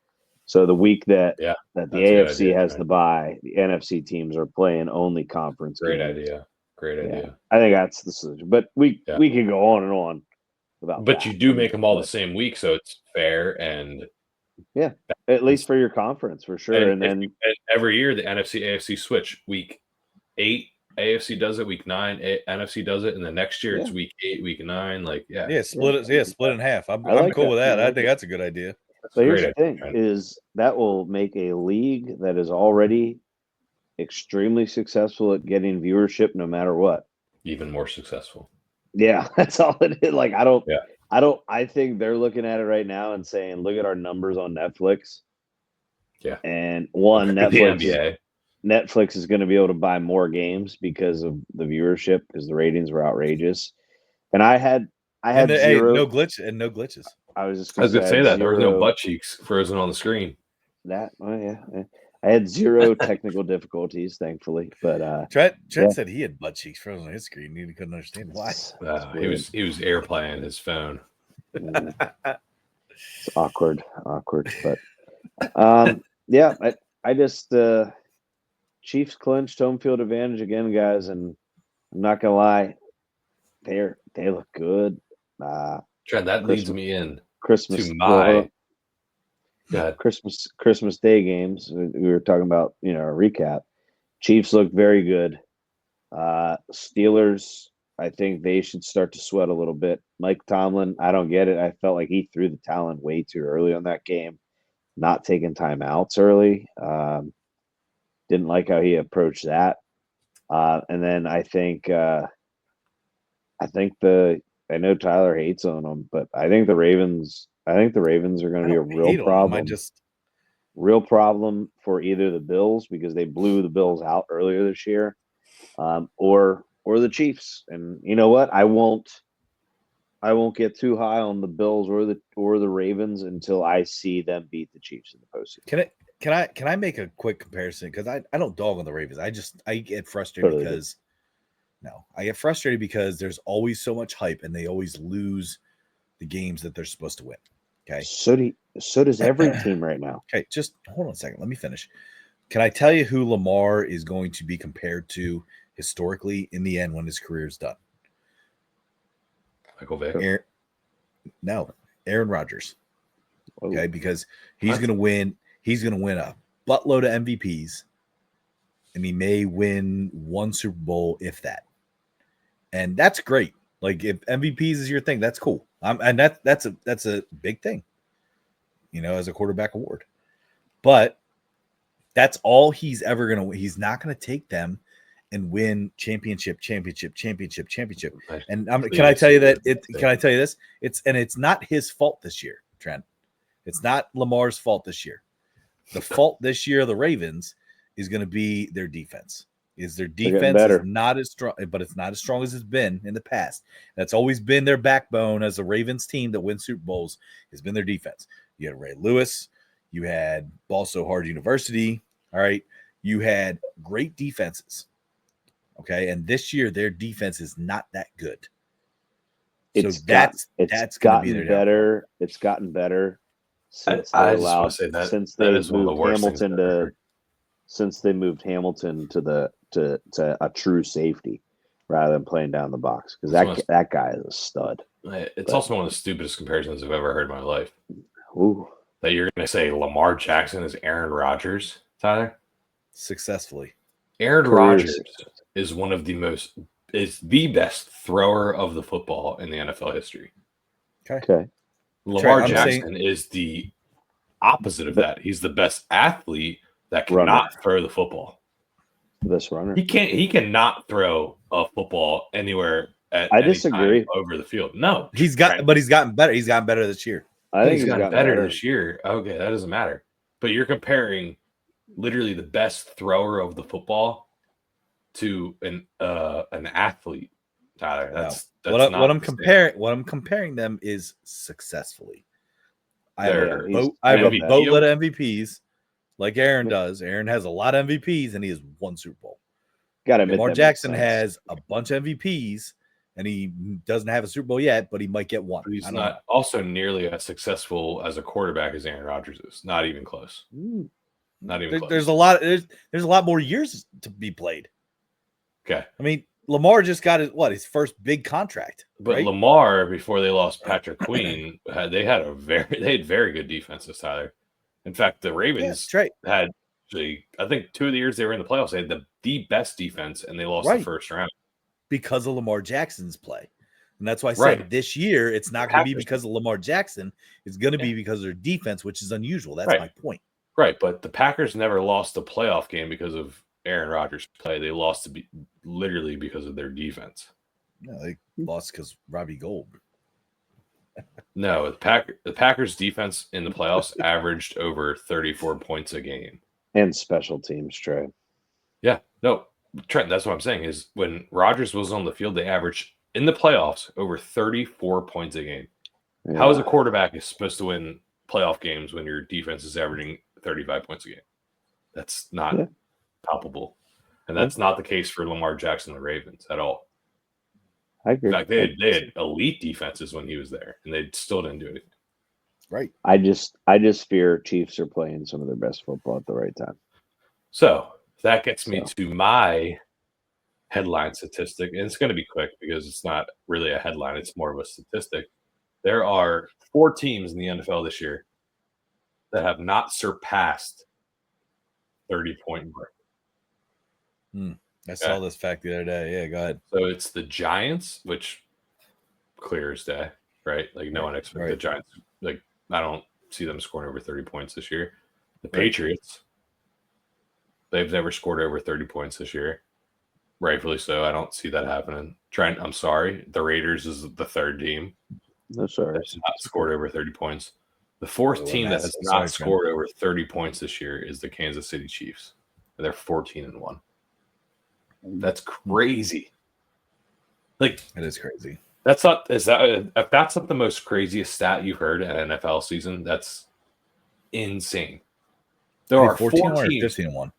[SPEAKER 3] So the week that the AFC has the bye, the NFC teams are playing only conference
[SPEAKER 2] Great
[SPEAKER 3] games.
[SPEAKER 2] idea. Great idea.
[SPEAKER 3] I think that's the solution. But we can go on and on about
[SPEAKER 2] But
[SPEAKER 3] that.
[SPEAKER 2] you do make them all the same week, so it's fair and
[SPEAKER 3] at least for your conference for sure. And then
[SPEAKER 2] every year the NFC AFC switch. Week 8 AFC does it, week 9 NFC does it, and the next year it's week 8, week 9. Like
[SPEAKER 1] split in half. I'm cool with that. I think that's a good idea.
[SPEAKER 3] So here's the thing: is that will make a league that is already extremely successful at getting viewership, no matter what,
[SPEAKER 2] even more successful.
[SPEAKER 3] Yeah, that's all it is. Like I think they're looking at it right now and saying, "Look at our numbers on Netflix."
[SPEAKER 2] Yeah,
[SPEAKER 3] and Netflix is going to be able to buy more games because of the viewership because the ratings were outrageous. And I had zero
[SPEAKER 1] no glitches.
[SPEAKER 3] I was
[SPEAKER 2] going to say that there was no butt cheeks frozen on the screen.
[SPEAKER 3] I had zero technical difficulties, thankfully. But
[SPEAKER 1] Trent said he had butt cheeks frozen on his screen. He couldn't understand why.
[SPEAKER 2] He was airplaying his phone.
[SPEAKER 3] It's awkward. But I just Chiefs clinched home field advantage again, guys, and I'm not gonna lie, they look good.
[SPEAKER 2] Trent, that leads me in
[SPEAKER 3] Christmas
[SPEAKER 2] to my
[SPEAKER 3] Christmas Day games. We were talking about, a recap. Chiefs look very good. Steelers, I think they should start to sweat a little bit. Mike Tomlin, I don't get it. I felt like he threw the towel in way too early on that game, not taking timeouts early. Didn't like how he approached that. And then I know Tyler hates on them, but I think the Ravens are going to be a real problem. Real problem for either the Bills because they blew the Bills out earlier this year, or the Chiefs. And you know what? I won't get too high on the Bills or the Ravens until I see them beat the Chiefs in the postseason.
[SPEAKER 1] Can I make a quick comparison? Because I don't dog on the Ravens. I get frustrated because there's always so much hype and they always lose the games that they're supposed to win. Okay.
[SPEAKER 3] So does every team right now.
[SPEAKER 1] Okay, just hold on a second. Let me finish. Can I tell you who Lamar is going to be compared to historically in the end when his career is done?
[SPEAKER 2] Michael Vick.
[SPEAKER 1] Aaron Rodgers. Okay, because he's going to win. He's going to win a buttload of MVPs, and he may win 1 Super Bowl, if that. And that's great. Like if MVPs is your thing, that's cool. And that's a big thing, as a quarterback award. But that's all he's ever going to. He's not going to take them and win championship. And can I tell you that? Can I tell you this? It's not his fault this year, Trent. It's not Lamar's fault this year. The fault this year of the Ravens is going to be their defense. Their defense is not as strong, but it's not as strong as it's been in the past. That's always been their backbone as a Ravens team that wins Super Bowls has been their defense. You had Ray Lewis, you had also Hard University. All right, you had great defenses. Okay, and this year their defense is not that good. It's gotten
[SPEAKER 3] better. It's gotten better since they moved Hamilton to a true safety. rather than playing down the box because that guy is a stud.
[SPEAKER 2] It's also one of the stupidest comparisons I've ever heard in my life.
[SPEAKER 3] Ooh.
[SPEAKER 2] That you're going to say Lamar Jackson is Aaron Rodgers, Tyler?
[SPEAKER 1] Successfully.
[SPEAKER 2] Aaron Rodgers is the best thrower of the football in the NFL history.
[SPEAKER 3] Okay.
[SPEAKER 2] Lamar Jackson is the opposite of that. He's the best athlete that cannot throw the football.
[SPEAKER 3] Best runner.
[SPEAKER 2] He cannot throw a football anywhere at
[SPEAKER 3] I
[SPEAKER 2] any
[SPEAKER 3] disagree.
[SPEAKER 2] time over the field. No.
[SPEAKER 1] He's gotten better. He's gotten better this year.
[SPEAKER 3] I think
[SPEAKER 2] he's gotten better this year. Okay, that doesn't matter. But you're comparing literally the best thrower of the football to an athlete, Tyler.
[SPEAKER 1] What I'm comparing them is successfully. I have a boatload of MVPs like Aaron does. Aaron has a lot of MVPs and he has one Super Bowl. Lamar Jackson has a bunch of MVPs and he doesn't have a Super Bowl yet, but he might get one.
[SPEAKER 2] But he's not also nearly as successful as a quarterback as Aaron Rodgers is. Not even close. Not even close.
[SPEAKER 1] There's a lot more years to be played.
[SPEAKER 2] Okay.
[SPEAKER 1] I mean, Lamar just got his first big contract.
[SPEAKER 2] But
[SPEAKER 1] right?
[SPEAKER 2] Lamar, before they lost Patrick Queen, they had very good defenses, Tyler. In fact, the Ravens had I think 2 of the years they were in the playoffs, they had the best defense, and they lost the first round
[SPEAKER 1] because of Lamar Jackson's play. And that's why I said this year it's not going to be because of Lamar Jackson. It's going to be because of their defense, which is unusual. That's my point.
[SPEAKER 2] Right, but the Packers never lost a playoff game because of Aaron Rodgers' play. They lost literally because of their defense.
[SPEAKER 1] No, they lost because Robbie Gould.
[SPEAKER 2] No, the Packers' defense in the playoffs averaged over 34 points a game.
[SPEAKER 3] And special teams, Trey.
[SPEAKER 2] Yeah, no, Trent, that's what I'm saying is when Rodgers was on the field, they averaged in the playoffs over 34 points a game. Yeah. How is a quarterback supposed to win playoff games when your defense is averaging 35 points a game? That's not palpable. And that's not the case for Lamar Jackson and the Ravens at all.
[SPEAKER 3] I agree.
[SPEAKER 2] In fact, they had elite defenses when he was there, and they still didn't do anything.
[SPEAKER 1] Right.
[SPEAKER 3] I just fear Chiefs are playing some of their best football at the right time.
[SPEAKER 2] So that gets me to my headline statistic, and it's going to be quick because it's not really a headline; it's more of a statistic. There are 4 teams in the NFL this year that have not surpassed 30-point mark.
[SPEAKER 1] I saw this fact the other day. Yeah, go ahead.
[SPEAKER 2] So it's the Giants, which clear as day, right? Like no one expected the Giants. Like I don't see them scoring over 30 points this year. The Patriots, they've never scored over 30 points this year. Rightfully so. I don't see that happening. Trent, I'm sorry. The Raiders is the 3rd team.
[SPEAKER 3] No, sorry.
[SPEAKER 2] That's not scored over 30 points. The 4th team that has not scored over 30 points this year is the Kansas City Chiefs. They're 14-1. That's crazy. Like
[SPEAKER 1] it is crazy.
[SPEAKER 2] If that's not the most craziest stat you've heard in an NFL season, that's insane. There are 4 teams.
[SPEAKER 1] 15-1.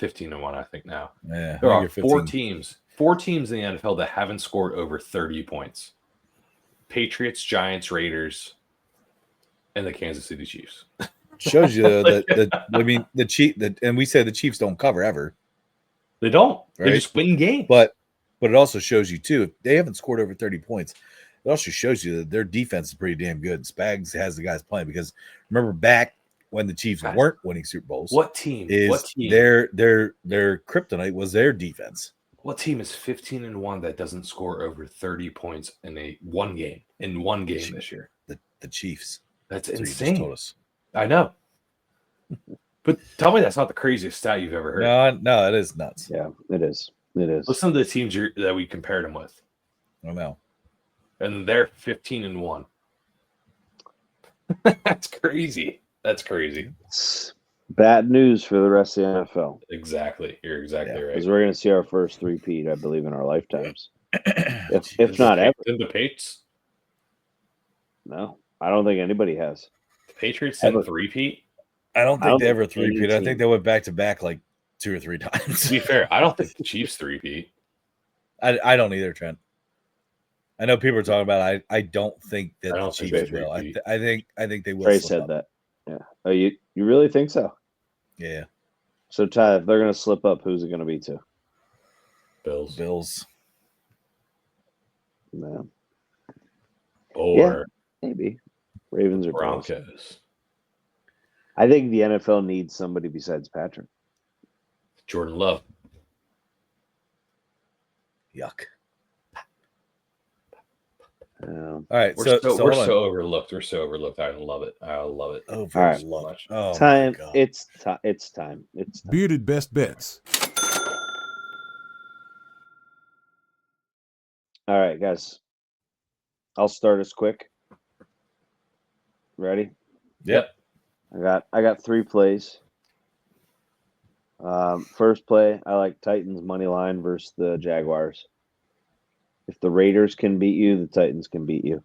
[SPEAKER 2] 15-1, I think now.
[SPEAKER 1] Yeah,
[SPEAKER 2] there are 4 teams in the NFL that haven't scored over 30 points. Patriots, Giants, Raiders, and the Kansas City Chiefs.
[SPEAKER 1] Shows you that and we say the Chiefs don't cover ever.
[SPEAKER 2] They don't. Right? They just win games.
[SPEAKER 1] But it also shows you too, if they haven't scored over 30 points, it also shows you that their defense is pretty damn good. Spags has the guys playing because remember back when the Chiefs weren't winning Super Bowls.
[SPEAKER 2] What team?
[SPEAKER 1] Their kryptonite was their defense.
[SPEAKER 2] What team is 15-1 that doesn't score over 30 points in one game this year?
[SPEAKER 1] The Chiefs.
[SPEAKER 2] That's insane. I know. But tell me that's not the craziest stat you've ever heard.
[SPEAKER 1] No, it is nuts.
[SPEAKER 3] Yeah, it is. It is.
[SPEAKER 2] Listen to the teams that we compared them with.
[SPEAKER 1] I know.
[SPEAKER 2] And they're 15-1. That's crazy. That's crazy.
[SPEAKER 3] It's bad news for the rest of the NFL.
[SPEAKER 2] Exactly. You're exactly right.
[SPEAKER 3] Because we're going to see our first three-peat, I believe, in our lifetimes. if not ever.
[SPEAKER 2] The Patriots?
[SPEAKER 3] No, I don't think anybody has.
[SPEAKER 2] The Patriots had a three-peat?
[SPEAKER 1] I don't think they ever three-peat. I think they went back-to-back like 2 or 3 times.
[SPEAKER 2] To be fair, I don't think the Chiefs three-peat.
[SPEAKER 1] I don't either, Trent. I know people are talking about it. I don't think that the Chiefs will. I think they will.
[SPEAKER 3] Trey said that. Yeah. Oh, you really think so?
[SPEAKER 1] Yeah.
[SPEAKER 3] So, Ty, if they're going to slip up, who's it going to be to?
[SPEAKER 2] Bills.
[SPEAKER 3] No.
[SPEAKER 2] Or
[SPEAKER 3] Maybe Ravens or Bills.
[SPEAKER 2] Broncos.
[SPEAKER 3] I think the NFL needs somebody besides Patrick.
[SPEAKER 2] Jordan Love.
[SPEAKER 1] Yuck.
[SPEAKER 3] Um,
[SPEAKER 1] All right,
[SPEAKER 2] We're
[SPEAKER 1] so
[SPEAKER 2] so
[SPEAKER 1] hold on.
[SPEAKER 2] overlooked. We're so overlooked. I love it. I love it.
[SPEAKER 1] Overlooked.
[SPEAKER 2] So much.
[SPEAKER 1] Oh my
[SPEAKER 3] time.
[SPEAKER 1] god.
[SPEAKER 3] It's time. It's time. It's time.
[SPEAKER 4] Bearded Best Bets.
[SPEAKER 3] All right, guys. I'll start us quick. Ready?
[SPEAKER 1] Yep.
[SPEAKER 3] I got 3 plays. First play, I like Titans money line versus the Jaguars. If the Raiders can beat you, the Titans can beat you.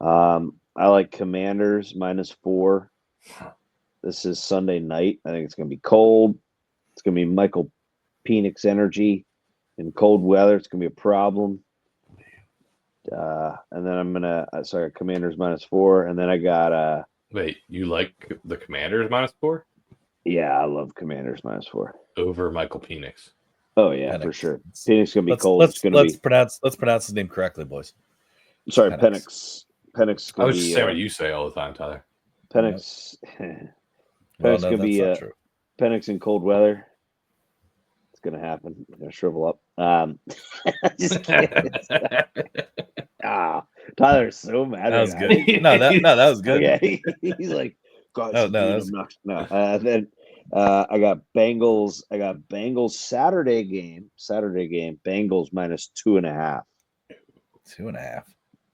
[SPEAKER 3] I like Commanders -4. This is Sunday night. I think it's going to be cold. It's going to be Michael Penix energy in cold weather. It's going to be a problem. And then I'm gonna Commanders -4, and then I got
[SPEAKER 2] Wait, you like the Commanders -4
[SPEAKER 3] yeah, I love Commanders -4
[SPEAKER 2] over Michael Penix?
[SPEAKER 3] Oh yeah,
[SPEAKER 1] Penix.
[SPEAKER 3] for sure. Penix gonna be
[SPEAKER 1] Let's
[SPEAKER 3] cold.
[SPEAKER 1] let's
[SPEAKER 3] It's gonna
[SPEAKER 1] let's
[SPEAKER 3] be
[SPEAKER 1] pronounce his name correctly, boys.
[SPEAKER 3] sorry,
[SPEAKER 1] Penix.
[SPEAKER 3] Penix is
[SPEAKER 2] I
[SPEAKER 3] gonna
[SPEAKER 2] was
[SPEAKER 3] be
[SPEAKER 2] just saying what you say all the time, Tyler.
[SPEAKER 3] Penix.
[SPEAKER 1] Well,
[SPEAKER 3] Penix
[SPEAKER 1] no,
[SPEAKER 3] gonna
[SPEAKER 1] that's
[SPEAKER 3] be
[SPEAKER 1] not true.
[SPEAKER 3] Penix in cold weather. It's gonna happen. I'm gonna shrivel up. Just kidding. Tyler's so mad.
[SPEAKER 1] That was
[SPEAKER 3] right
[SPEAKER 1] good.
[SPEAKER 3] now.
[SPEAKER 1] That was good.
[SPEAKER 3] Okay, he's like, guys,
[SPEAKER 1] No,
[SPEAKER 3] dude,
[SPEAKER 1] that's-
[SPEAKER 3] I'm not. No, then I got Bengals. I got Bengals Saturday game. Bengals -2.5.
[SPEAKER 1] 2.5.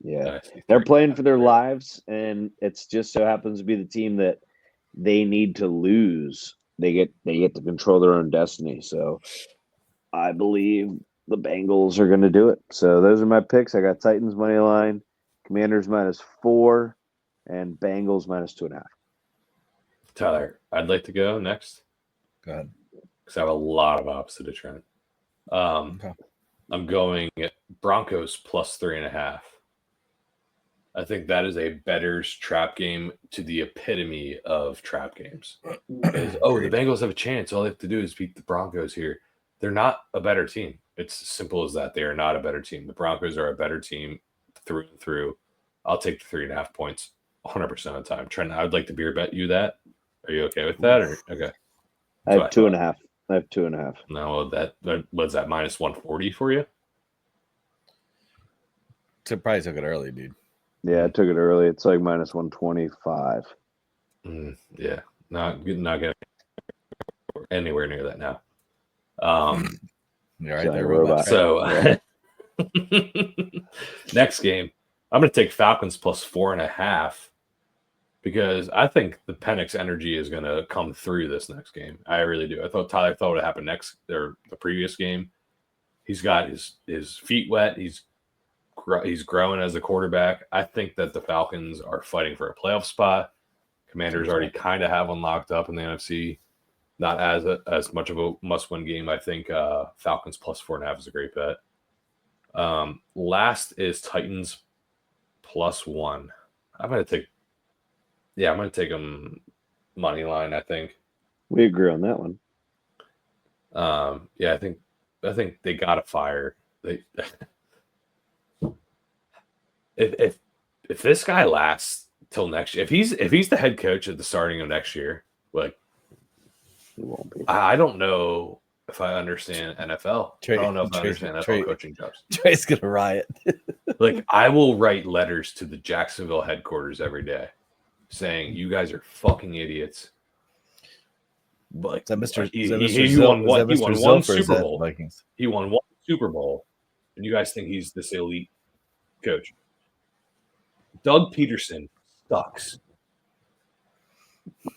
[SPEAKER 3] Yeah,
[SPEAKER 2] Nice.
[SPEAKER 3] they're playing for their lives, and it's just so happens to be the team that they need to lose. They get to control their own destiny. So I believe the Bengals are going to do it. So those are my picks. I got Titans money line, Commanders -4, and Bengals -2.5.
[SPEAKER 2] Tyler, I'd like to go next
[SPEAKER 1] Go ahead.
[SPEAKER 2] because I have a lot of opposite of Trent.
[SPEAKER 1] Okay.
[SPEAKER 2] I'm going Broncos +3.5. I think that is a better's trap game to the epitome of trap games. Is the Bengals have a chance. All they have to do is beat the Broncos here. They're not a better team. It's as simple as that. They are not a better team. The Broncos are a better team through and through. I'll take the 3.5 points 100% of the time. Trent, I would like to beer bet you that. Are you okay with that? Or okay?
[SPEAKER 3] I have 2.5. I have 2.5.
[SPEAKER 2] No, that was that -140 for you.
[SPEAKER 1] Probably took it early, dude.
[SPEAKER 3] Yeah, I took it early. It's like -125.
[SPEAKER 2] Yeah, not getting anywhere near that now.
[SPEAKER 1] You're right
[SPEAKER 3] Sorry,
[SPEAKER 1] there,
[SPEAKER 3] robot.
[SPEAKER 2] So next game, I'm going to take Falcons +4.5 because I think the Penix energy is going to come through this next game. I really do. I thought Tyler thought it would happen next or the previous game. He's got his feet wet. He's growing as a quarterback. I think that the Falcons are fighting for a playoff spot. Commanders already kind of have one locked up in the NFC. Not as much of a must-win game. I think Falcons +4.5 is a great bet. Last is Titans +1. I'm gonna take them money line. I think.
[SPEAKER 3] We agree on that one.
[SPEAKER 2] Yeah, I think they got to fire. They if this guy lasts till next year, if he's the head coach at the starting of next year, like.
[SPEAKER 3] He won't be.
[SPEAKER 2] I don't know if I understand NFL. I don't know if I understand NFL coaching jobs.
[SPEAKER 1] Trey's gonna riot.
[SPEAKER 2] Like I will write letters to the Jacksonville headquarters every day, saying you guys are fucking idiots. Like
[SPEAKER 1] Is that Mr.
[SPEAKER 2] He won what? He won one Super Bowl.
[SPEAKER 1] Vikings?
[SPEAKER 2] He won one Super Bowl, and you guys think he's this elite coach? Doug Peterson sucks.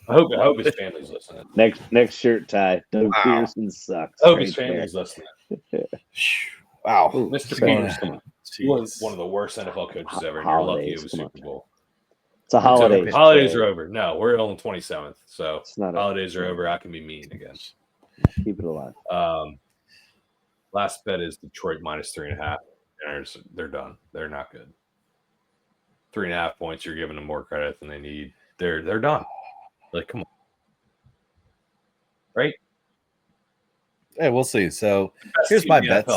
[SPEAKER 2] I hope his family's listening.
[SPEAKER 3] Next shirt tie. Doug Peterson sucks.
[SPEAKER 2] I hope his family's listening.
[SPEAKER 1] Wow,
[SPEAKER 2] Mr. Peterson, he was one of the worst NFL coaches ever, and you're lucky it was Super Bowl.
[SPEAKER 3] It's a holiday.
[SPEAKER 2] Holidays are over. No, we're on the 27th, so
[SPEAKER 3] It's not
[SPEAKER 2] holidays are over. I can be mean again.
[SPEAKER 3] Keep it alive.
[SPEAKER 2] Last bet is Detroit -3.5. They're done. They're not good. 3.5 points. You're giving them more credit than they need. They're done. Like, come on. Right?
[SPEAKER 1] Hey, we'll see. So here's my bets.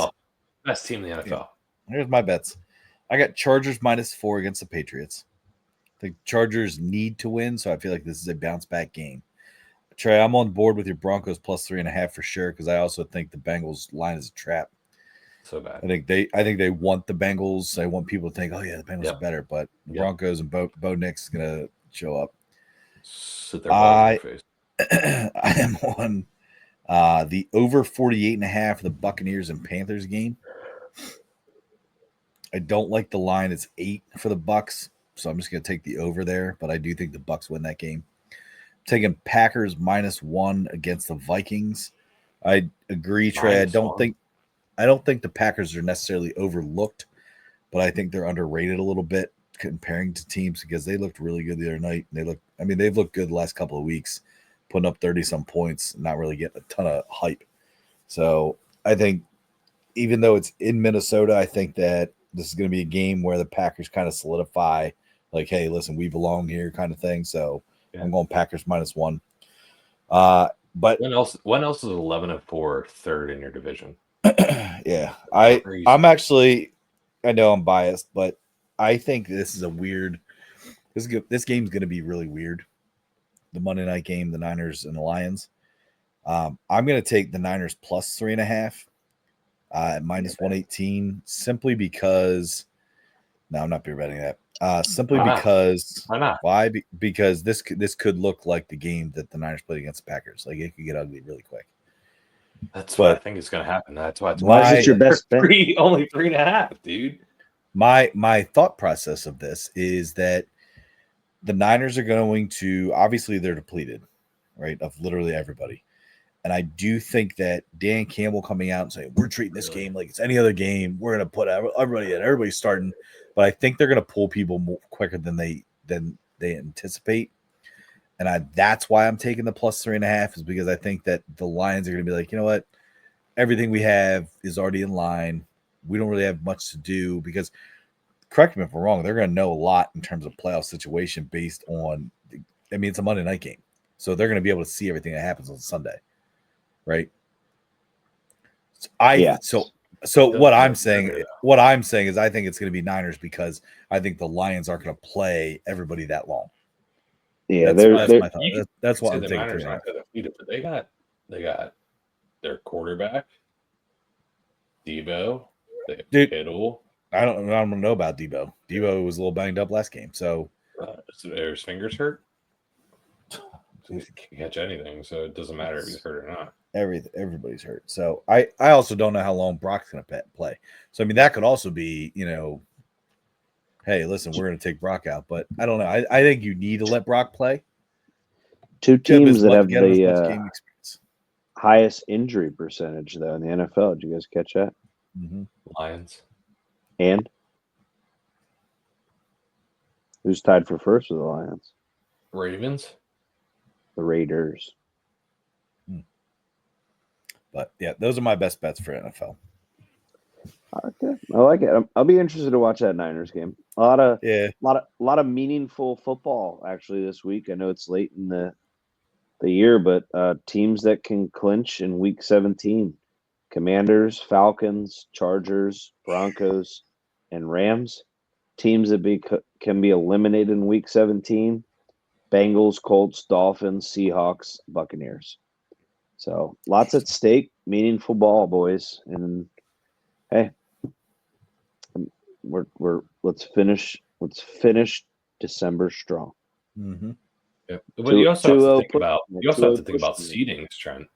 [SPEAKER 2] Best team in the NFL.
[SPEAKER 1] Here's my bets. I got Chargers -4 against the Patriots. The Chargers need to win, so I feel like this is a bounce back game. Trey, I'm on board with your Broncos +3.5 for sure because I also think the Bengals line is a trap.
[SPEAKER 2] So bad.
[SPEAKER 1] I think they want the Bengals. I want people to think, oh yeah, the Bengals are better, but the Broncos and Bo Nick's gonna show up.
[SPEAKER 2] Sit their balls in their face.
[SPEAKER 1] I am on the over 48.5 of the Buccaneers and Panthers game. I don't like the line. It's 8 for the Bucks, so I'm just gonna take the over there. But I do think the Bucks win that game. Taking Packers -1 against the Vikings. I agree, Trey. I don't think the Packers are necessarily overlooked, but I think they're underrated a little bit comparing to teams because they looked really good the other night. They've looked good the last couple of weeks, putting up 30-some points, and not really getting a ton of hype. So I think even though it's in Minnesota, I think that this is going to be a game where the Packers kind of solidify, like, hey, listen, we belong here kind of thing. So I'm going Packers -1. But
[SPEAKER 2] when else is 11-4 third in your division?
[SPEAKER 1] Yeah, I'm actually, I know I'm biased, but I think this is a weird. This game's going to be really weird. The Monday night game, the Niners and the Lions. I'm going to take the Niners +3.5 at -118, simply because. No, I'm not betting that. Simply because.
[SPEAKER 2] Why not?
[SPEAKER 1] Why? Because this could look like the game that the Niners played against the Packers. Like it could get ugly really quick.
[SPEAKER 2] That's what I think is going to happen. That's why it's
[SPEAKER 3] why is it your best bet?
[SPEAKER 2] Only 3.5, dude.
[SPEAKER 1] My thought process of this is that the Niners are going to, obviously they're depleted, right, of literally everybody. And I do think that Dan Campbell coming out and saying, we're treating this game like it's any other game. We're going to put everybody in. Everybody's starting. But I think they're going to pull people more quicker than they anticipate. And that's why I'm taking the +3.5 is because I think that the Lions are going to be like, you know what? Everything we have is already in line. We don't really have much to do because, correct me if I'm wrong, they're going to know a lot in terms of playoff situation based on, it's a Monday night game. So they're going to be able to see everything that happens on Sunday. Right. So what I'm saying is I think it's going to be Niners because I think the Lions aren't going to play everybody that long.
[SPEAKER 3] Yeah,
[SPEAKER 1] that's my thought. That's why I'm
[SPEAKER 2] the
[SPEAKER 1] taking
[SPEAKER 2] Niners aren't defeated, but they got their quarterback, Debo, Kittle.
[SPEAKER 1] I don't know about Debo. Debo was a little banged up last game, so
[SPEAKER 2] his fingers hurt. He can't catch anything, so it doesn't matter if he's hurt or not.
[SPEAKER 1] Everybody's hurt. So I also don't know how long Brock's going to play. So that could also be, hey, listen, we're going to take Brock out, but I don't know. I think you need to let Brock play.
[SPEAKER 3] Two teams that have the highest injury percentage though in the NFL. Did you guys catch that?
[SPEAKER 1] Mm-hmm.
[SPEAKER 2] Lions.
[SPEAKER 3] And who's tied for first with the Lions?
[SPEAKER 2] Ravens.
[SPEAKER 3] The Raiders.
[SPEAKER 1] But yeah, those are my best bets for NFL.
[SPEAKER 3] Okay, I like it. I'll be interested to watch that Niners game. A lot of meaningful football actually this week. I know it's late in the year, but teams that can clinch in Week 17: Commanders, Falcons, Chargers, Broncos, and Rams. Teams that can be eliminated in Week 17: Bengals, Colts, Dolphins, Seahawks, Buccaneers. So lots at stake, meaningful ball, boys. And hey, let's finish December strong.
[SPEAKER 1] Mm-hmm.
[SPEAKER 2] Yeah. But you also have to think about seedings, Trent.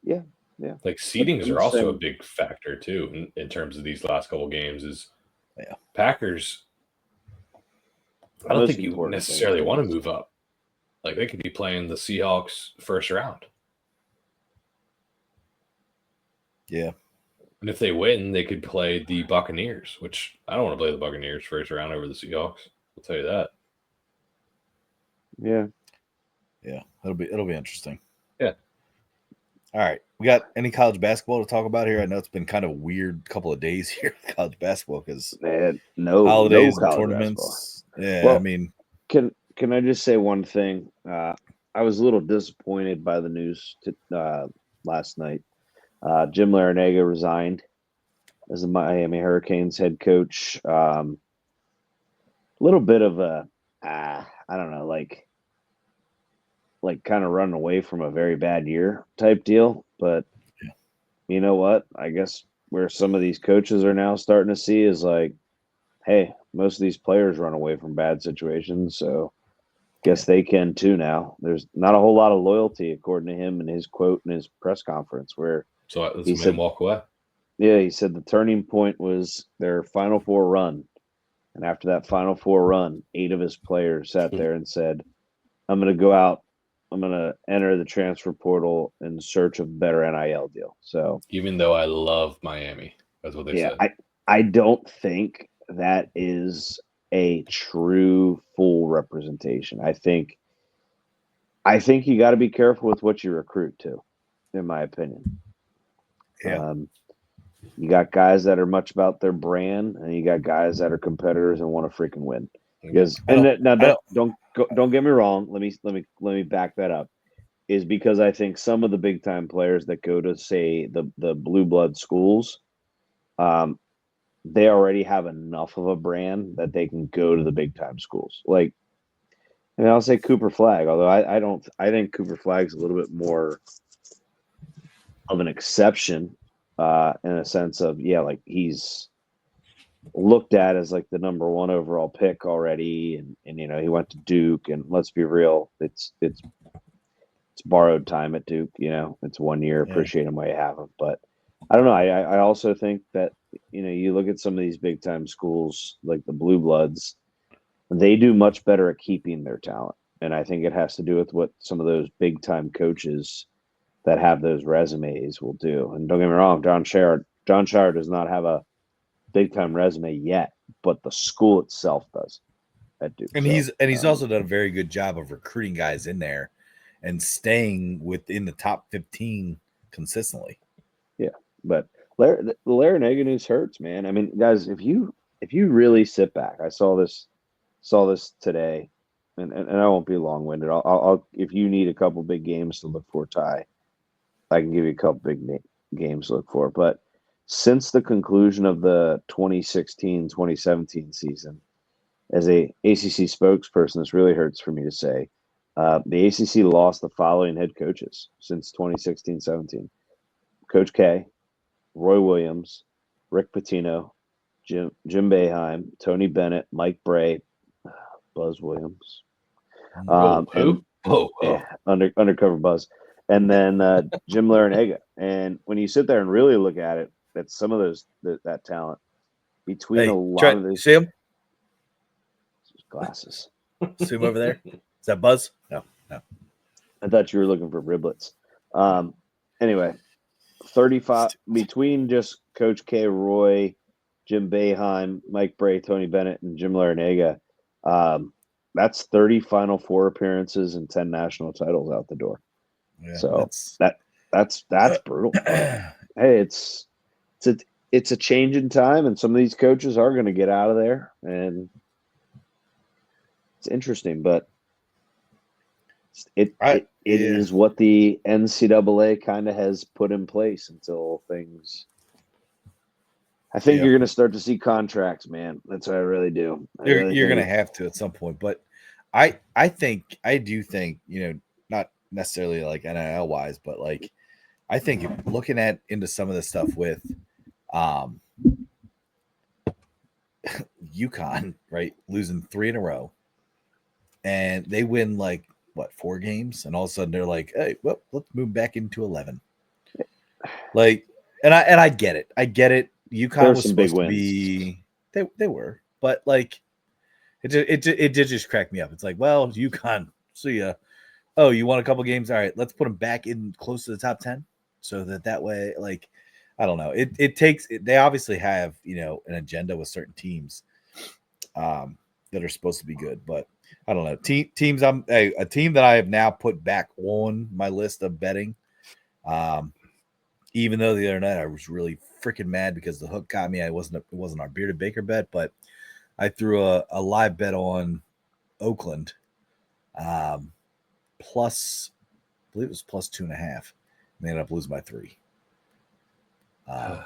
[SPEAKER 3] Yeah.
[SPEAKER 2] Like seedings are also a big factor too in terms of these last couple games. Packers. I don't think you necessarily want to move up. Like they could be playing the Seahawks first round.
[SPEAKER 1] Yeah.
[SPEAKER 2] And if they win, they could play the Buccaneers, which I don't want to play the Buccaneers first round over the Seahawks. I'll tell you that.
[SPEAKER 3] Yeah.
[SPEAKER 1] Yeah. It'll be interesting.
[SPEAKER 2] Yeah.
[SPEAKER 1] All right. We got any college basketball to talk about here? I know it's been kind of a weird couple of days here with college basketball because holidays and tournaments. Basketball. Yeah.
[SPEAKER 3] Well, can I just say one thing? I was a little disappointed by the news last night. Jim Larinaga resigned. as the Miami Hurricanes head coach. A little bit of a, I don't know, like kind of running away from a very bad year type deal. But
[SPEAKER 1] Yeah.
[SPEAKER 3] you know what? I guess where some of these coaches are now starting to see is like, hey, most of these players run away from bad situations, so guess they can too now. There's not a whole lot of loyalty, according to him and his quote in his press conference, where
[SPEAKER 2] So let's
[SPEAKER 3] he
[SPEAKER 2] made him
[SPEAKER 3] said,
[SPEAKER 2] walk away.
[SPEAKER 3] yeah, he said the turning point was their Final Four run. And after that Final Four run, 8 of his players sat there and said, I'm going to go out. I'm going to enter the transfer portal in search of a better NIL deal. So,
[SPEAKER 2] Even though I love Miami, that's what they
[SPEAKER 3] yeah,
[SPEAKER 2] said.
[SPEAKER 3] I don't think that is a true full representation. I think you got to be careful with what you recruit to, in my opinion.
[SPEAKER 1] Yeah.
[SPEAKER 3] You got guys that are much about their brand, and you got guys that are competitors and want to freaking win. Because don't get me wrong. Let me back that up. Is because I think some of the big time players that go to say the blue blood schools, they already have enough of a brand that they can go to the big time schools. Like, and I'll say Cooper Flag, although I don't. I think Cooper Flag's a little bit more of an exception in a sense of, yeah, like he's looked at as like the number 1 overall pick already, and you know he went to Duke, and let's be real, it's borrowed time at Duke. You know, it's 1 year.
[SPEAKER 1] Yeah.
[SPEAKER 3] Appreciate him while you have him, but I don't know. I also think that you look at some of these big time schools like the Blue Bloods, they do much better at keeping their talent, and I think it has to do with what some of those big time coaches that have those resumes will do. And don't get me wrong, John Shire does not have a big time resume yet, but the school itself does at Duke.
[SPEAKER 1] And
[SPEAKER 3] So,
[SPEAKER 1] he's also done a very good job of recruiting guys in there and staying within the top 15 consistently.
[SPEAKER 3] yeah, but the Larinaga news hurts, man. I mean, guys, if you really sit back, I saw this today, and I won't be long winded. I'll if you need a couple big games to look for, Ty, I can give you a couple big games to look for. But since the conclusion of the 2016-2017 season, as a ACC spokesperson, this really hurts for me to say, the ACC lost the following head coaches since 2016-17: Coach K, Roy Williams, Rick Pitino, Jim Boeheim, Tony Bennett, Mike Bray, Buzz Williams, and yeah, undercover Buzz, and then Jim Larinaga. And when you sit there and really look at it, that some of that talent between a lot of those
[SPEAKER 1] see him?
[SPEAKER 3] glasses.
[SPEAKER 1] See him over there? Is that Buzz? No.
[SPEAKER 3] I thought you were looking for riblets. Anyway, 35 between just Coach K, Roy, Jim Boeheim, Mike Bray, Tony Bennett, and Jim Larinaga. That's 30 Final Four appearances and 10 national titles out the door.
[SPEAKER 1] Yeah,
[SPEAKER 3] so that's brutal. Hey, it's a change in time, and some of these coaches are going to get out of there, and it's interesting, but it is what the NCAA kind of has put in place until things. I think you're going to start to see contracts, man. That's what I really do.
[SPEAKER 1] You're going to have to at some point, but I do think, not necessarily like NIL wise, but like I think looking into some of this stuff with UConn, right, losing 3 in a row, and they win like 4 games, and all of a sudden they're like, hey, well, let's move back into 11. Like, and I get it. UConn was supposed to be, they were, but like it did just crack me up. It's like, well, UConn, see ya. Oh, you won a couple games. All right, let's put them back in close to the top 10, so that way, like, I don't know. It takes. They obviously have an agenda with certain teams that are supposed to be good, but I don't know. Teams. A team that I have now put back on my list of betting. Even though the other night I was really freaking mad because the hook got me. It wasn't our Bearded Baker bet, but I threw a live bet on Oakland. Plus, I believe it was plus 2.5. And they ended up losing by 3.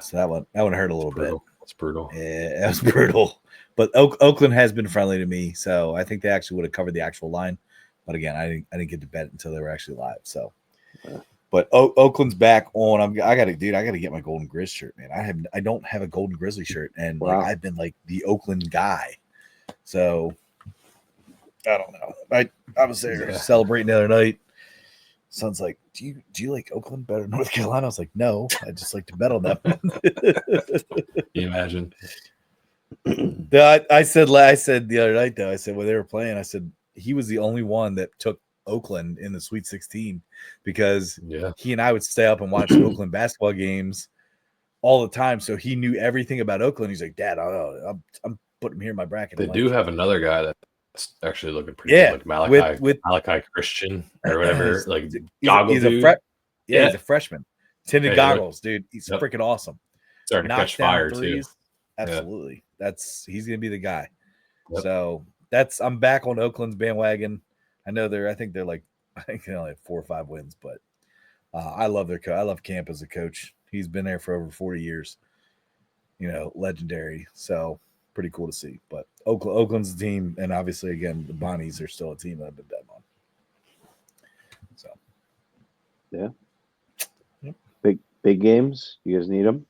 [SPEAKER 1] So that one hurt a little bit.
[SPEAKER 2] It's brutal.
[SPEAKER 1] Yeah, it was brutal. But Oakland has been friendly to me, so I think they actually would have covered the actual line. But again, I didn't get to bet until they were actually live. So, but Oakland's back on. I got to get my Golden Grizz shirt, man. I don't have a Golden Grizzly shirt, and like I've been like the Oakland guy. So I don't know. I was there celebrating the other night. Son's like, do you like Oakland better than North Carolina? I was like, no, I just like to bet on them.
[SPEAKER 2] Can you imagine?
[SPEAKER 1] I said the other night though. I said when they were playing, I said he was the only one that took Oakland in the Sweet 16 because he and I would stay up and watch Oakland basketball games all the time. So he knew everything about Oakland. He's like, Dad, I'm putting him here in my bracket.
[SPEAKER 2] They do have another guy that's actually looking pretty good, like Malachi Christian or whatever. Like
[SPEAKER 1] he's a freshman. Tinted goggles, dude. He's freaking awesome.
[SPEAKER 2] Starting to catch fire threes. Too.
[SPEAKER 1] Absolutely. He's gonna be the guy. Yep. So I'm back on Oakland's bandwagon. I know I think they only have 4 or 5 wins, but I love their coach. I love Camp as a coach. He's been there for over 40 years. Legendary. So pretty cool to see. But Oakland's the team, and obviously again the Bonnies are still a team that I've been betting on. So
[SPEAKER 3] big games. You guys need them?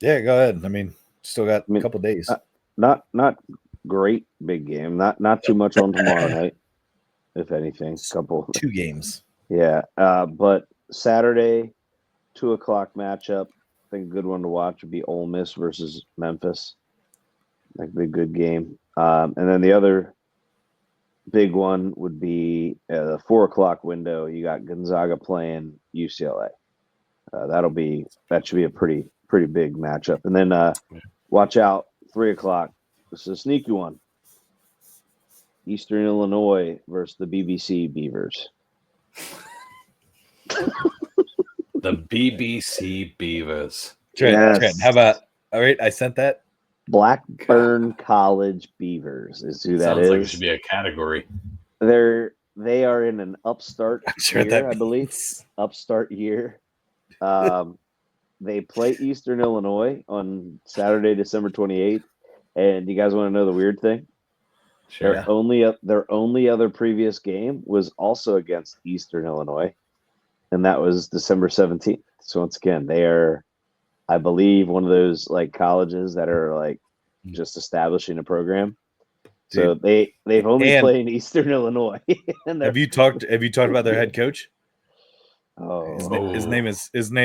[SPEAKER 1] Yeah, go ahead. I mean, still got a couple days.
[SPEAKER 3] Not great big game. Not too much on tomorrow night, if anything.
[SPEAKER 1] 2 games.
[SPEAKER 3] Yeah, but Saturday, 2:00 matchup. I think a good one to watch would be Ole Miss versus Memphis. That could be a good game. And then the other big one would be the 4:00 window. You got Gonzaga playing UCLA. That should be a pretty big matchup. And then watch out, 3:00. This is a sneaky one. Eastern Illinois versus the BBC Beavers.
[SPEAKER 2] The BBC Beavers.
[SPEAKER 1] Trent, how about? All right, I sent that.
[SPEAKER 3] Blackburn College Beavers is who that is.
[SPEAKER 2] Sounds like it should be a category.
[SPEAKER 3] They are in an upstart year, I believe. Upstart year. They play Eastern Illinois on Saturday, December 28th. And you guys want to know the weird thing?
[SPEAKER 2] Sure.
[SPEAKER 3] Their only other previous game was also against Eastern Illinois, and that was December 17th. So once again, they are, I believe, one of those like colleges that are like just establishing a program. So they've only played in Eastern Illinois.
[SPEAKER 1] Have you talked about their head coach?
[SPEAKER 3] Oh,
[SPEAKER 1] his name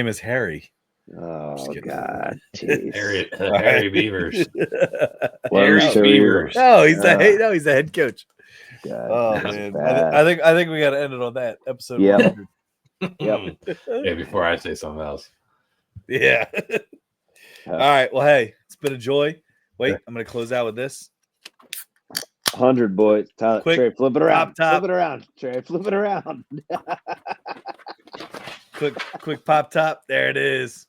[SPEAKER 1] is Harry.
[SPEAKER 3] Oh God,
[SPEAKER 2] Harry Beavers.
[SPEAKER 3] Harry Beavers.
[SPEAKER 1] No, he's the head coach.
[SPEAKER 3] God,
[SPEAKER 1] oh man, I think we got to end it on that episode.
[SPEAKER 3] Yep.
[SPEAKER 2] 100. Yeah, before I say something else.
[SPEAKER 1] Yeah. All right. Well, hey, it's been a joy. Wait, I'm gonna close out with this.
[SPEAKER 3] 100 boys. Tyler, Trey, flip it around.
[SPEAKER 1] Top.
[SPEAKER 3] Flip it around. Trey, flip it around.
[SPEAKER 1] quick pop top. There it is.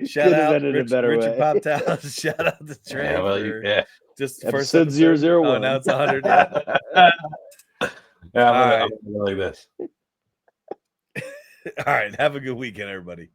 [SPEAKER 1] Shout out Richard Pop Top. Shout out to Trey. Just first
[SPEAKER 3] episode 001.
[SPEAKER 1] Oh, now it's 100.
[SPEAKER 2] I'm gonna go like this.
[SPEAKER 1] All right. Have a good weekend, everybody.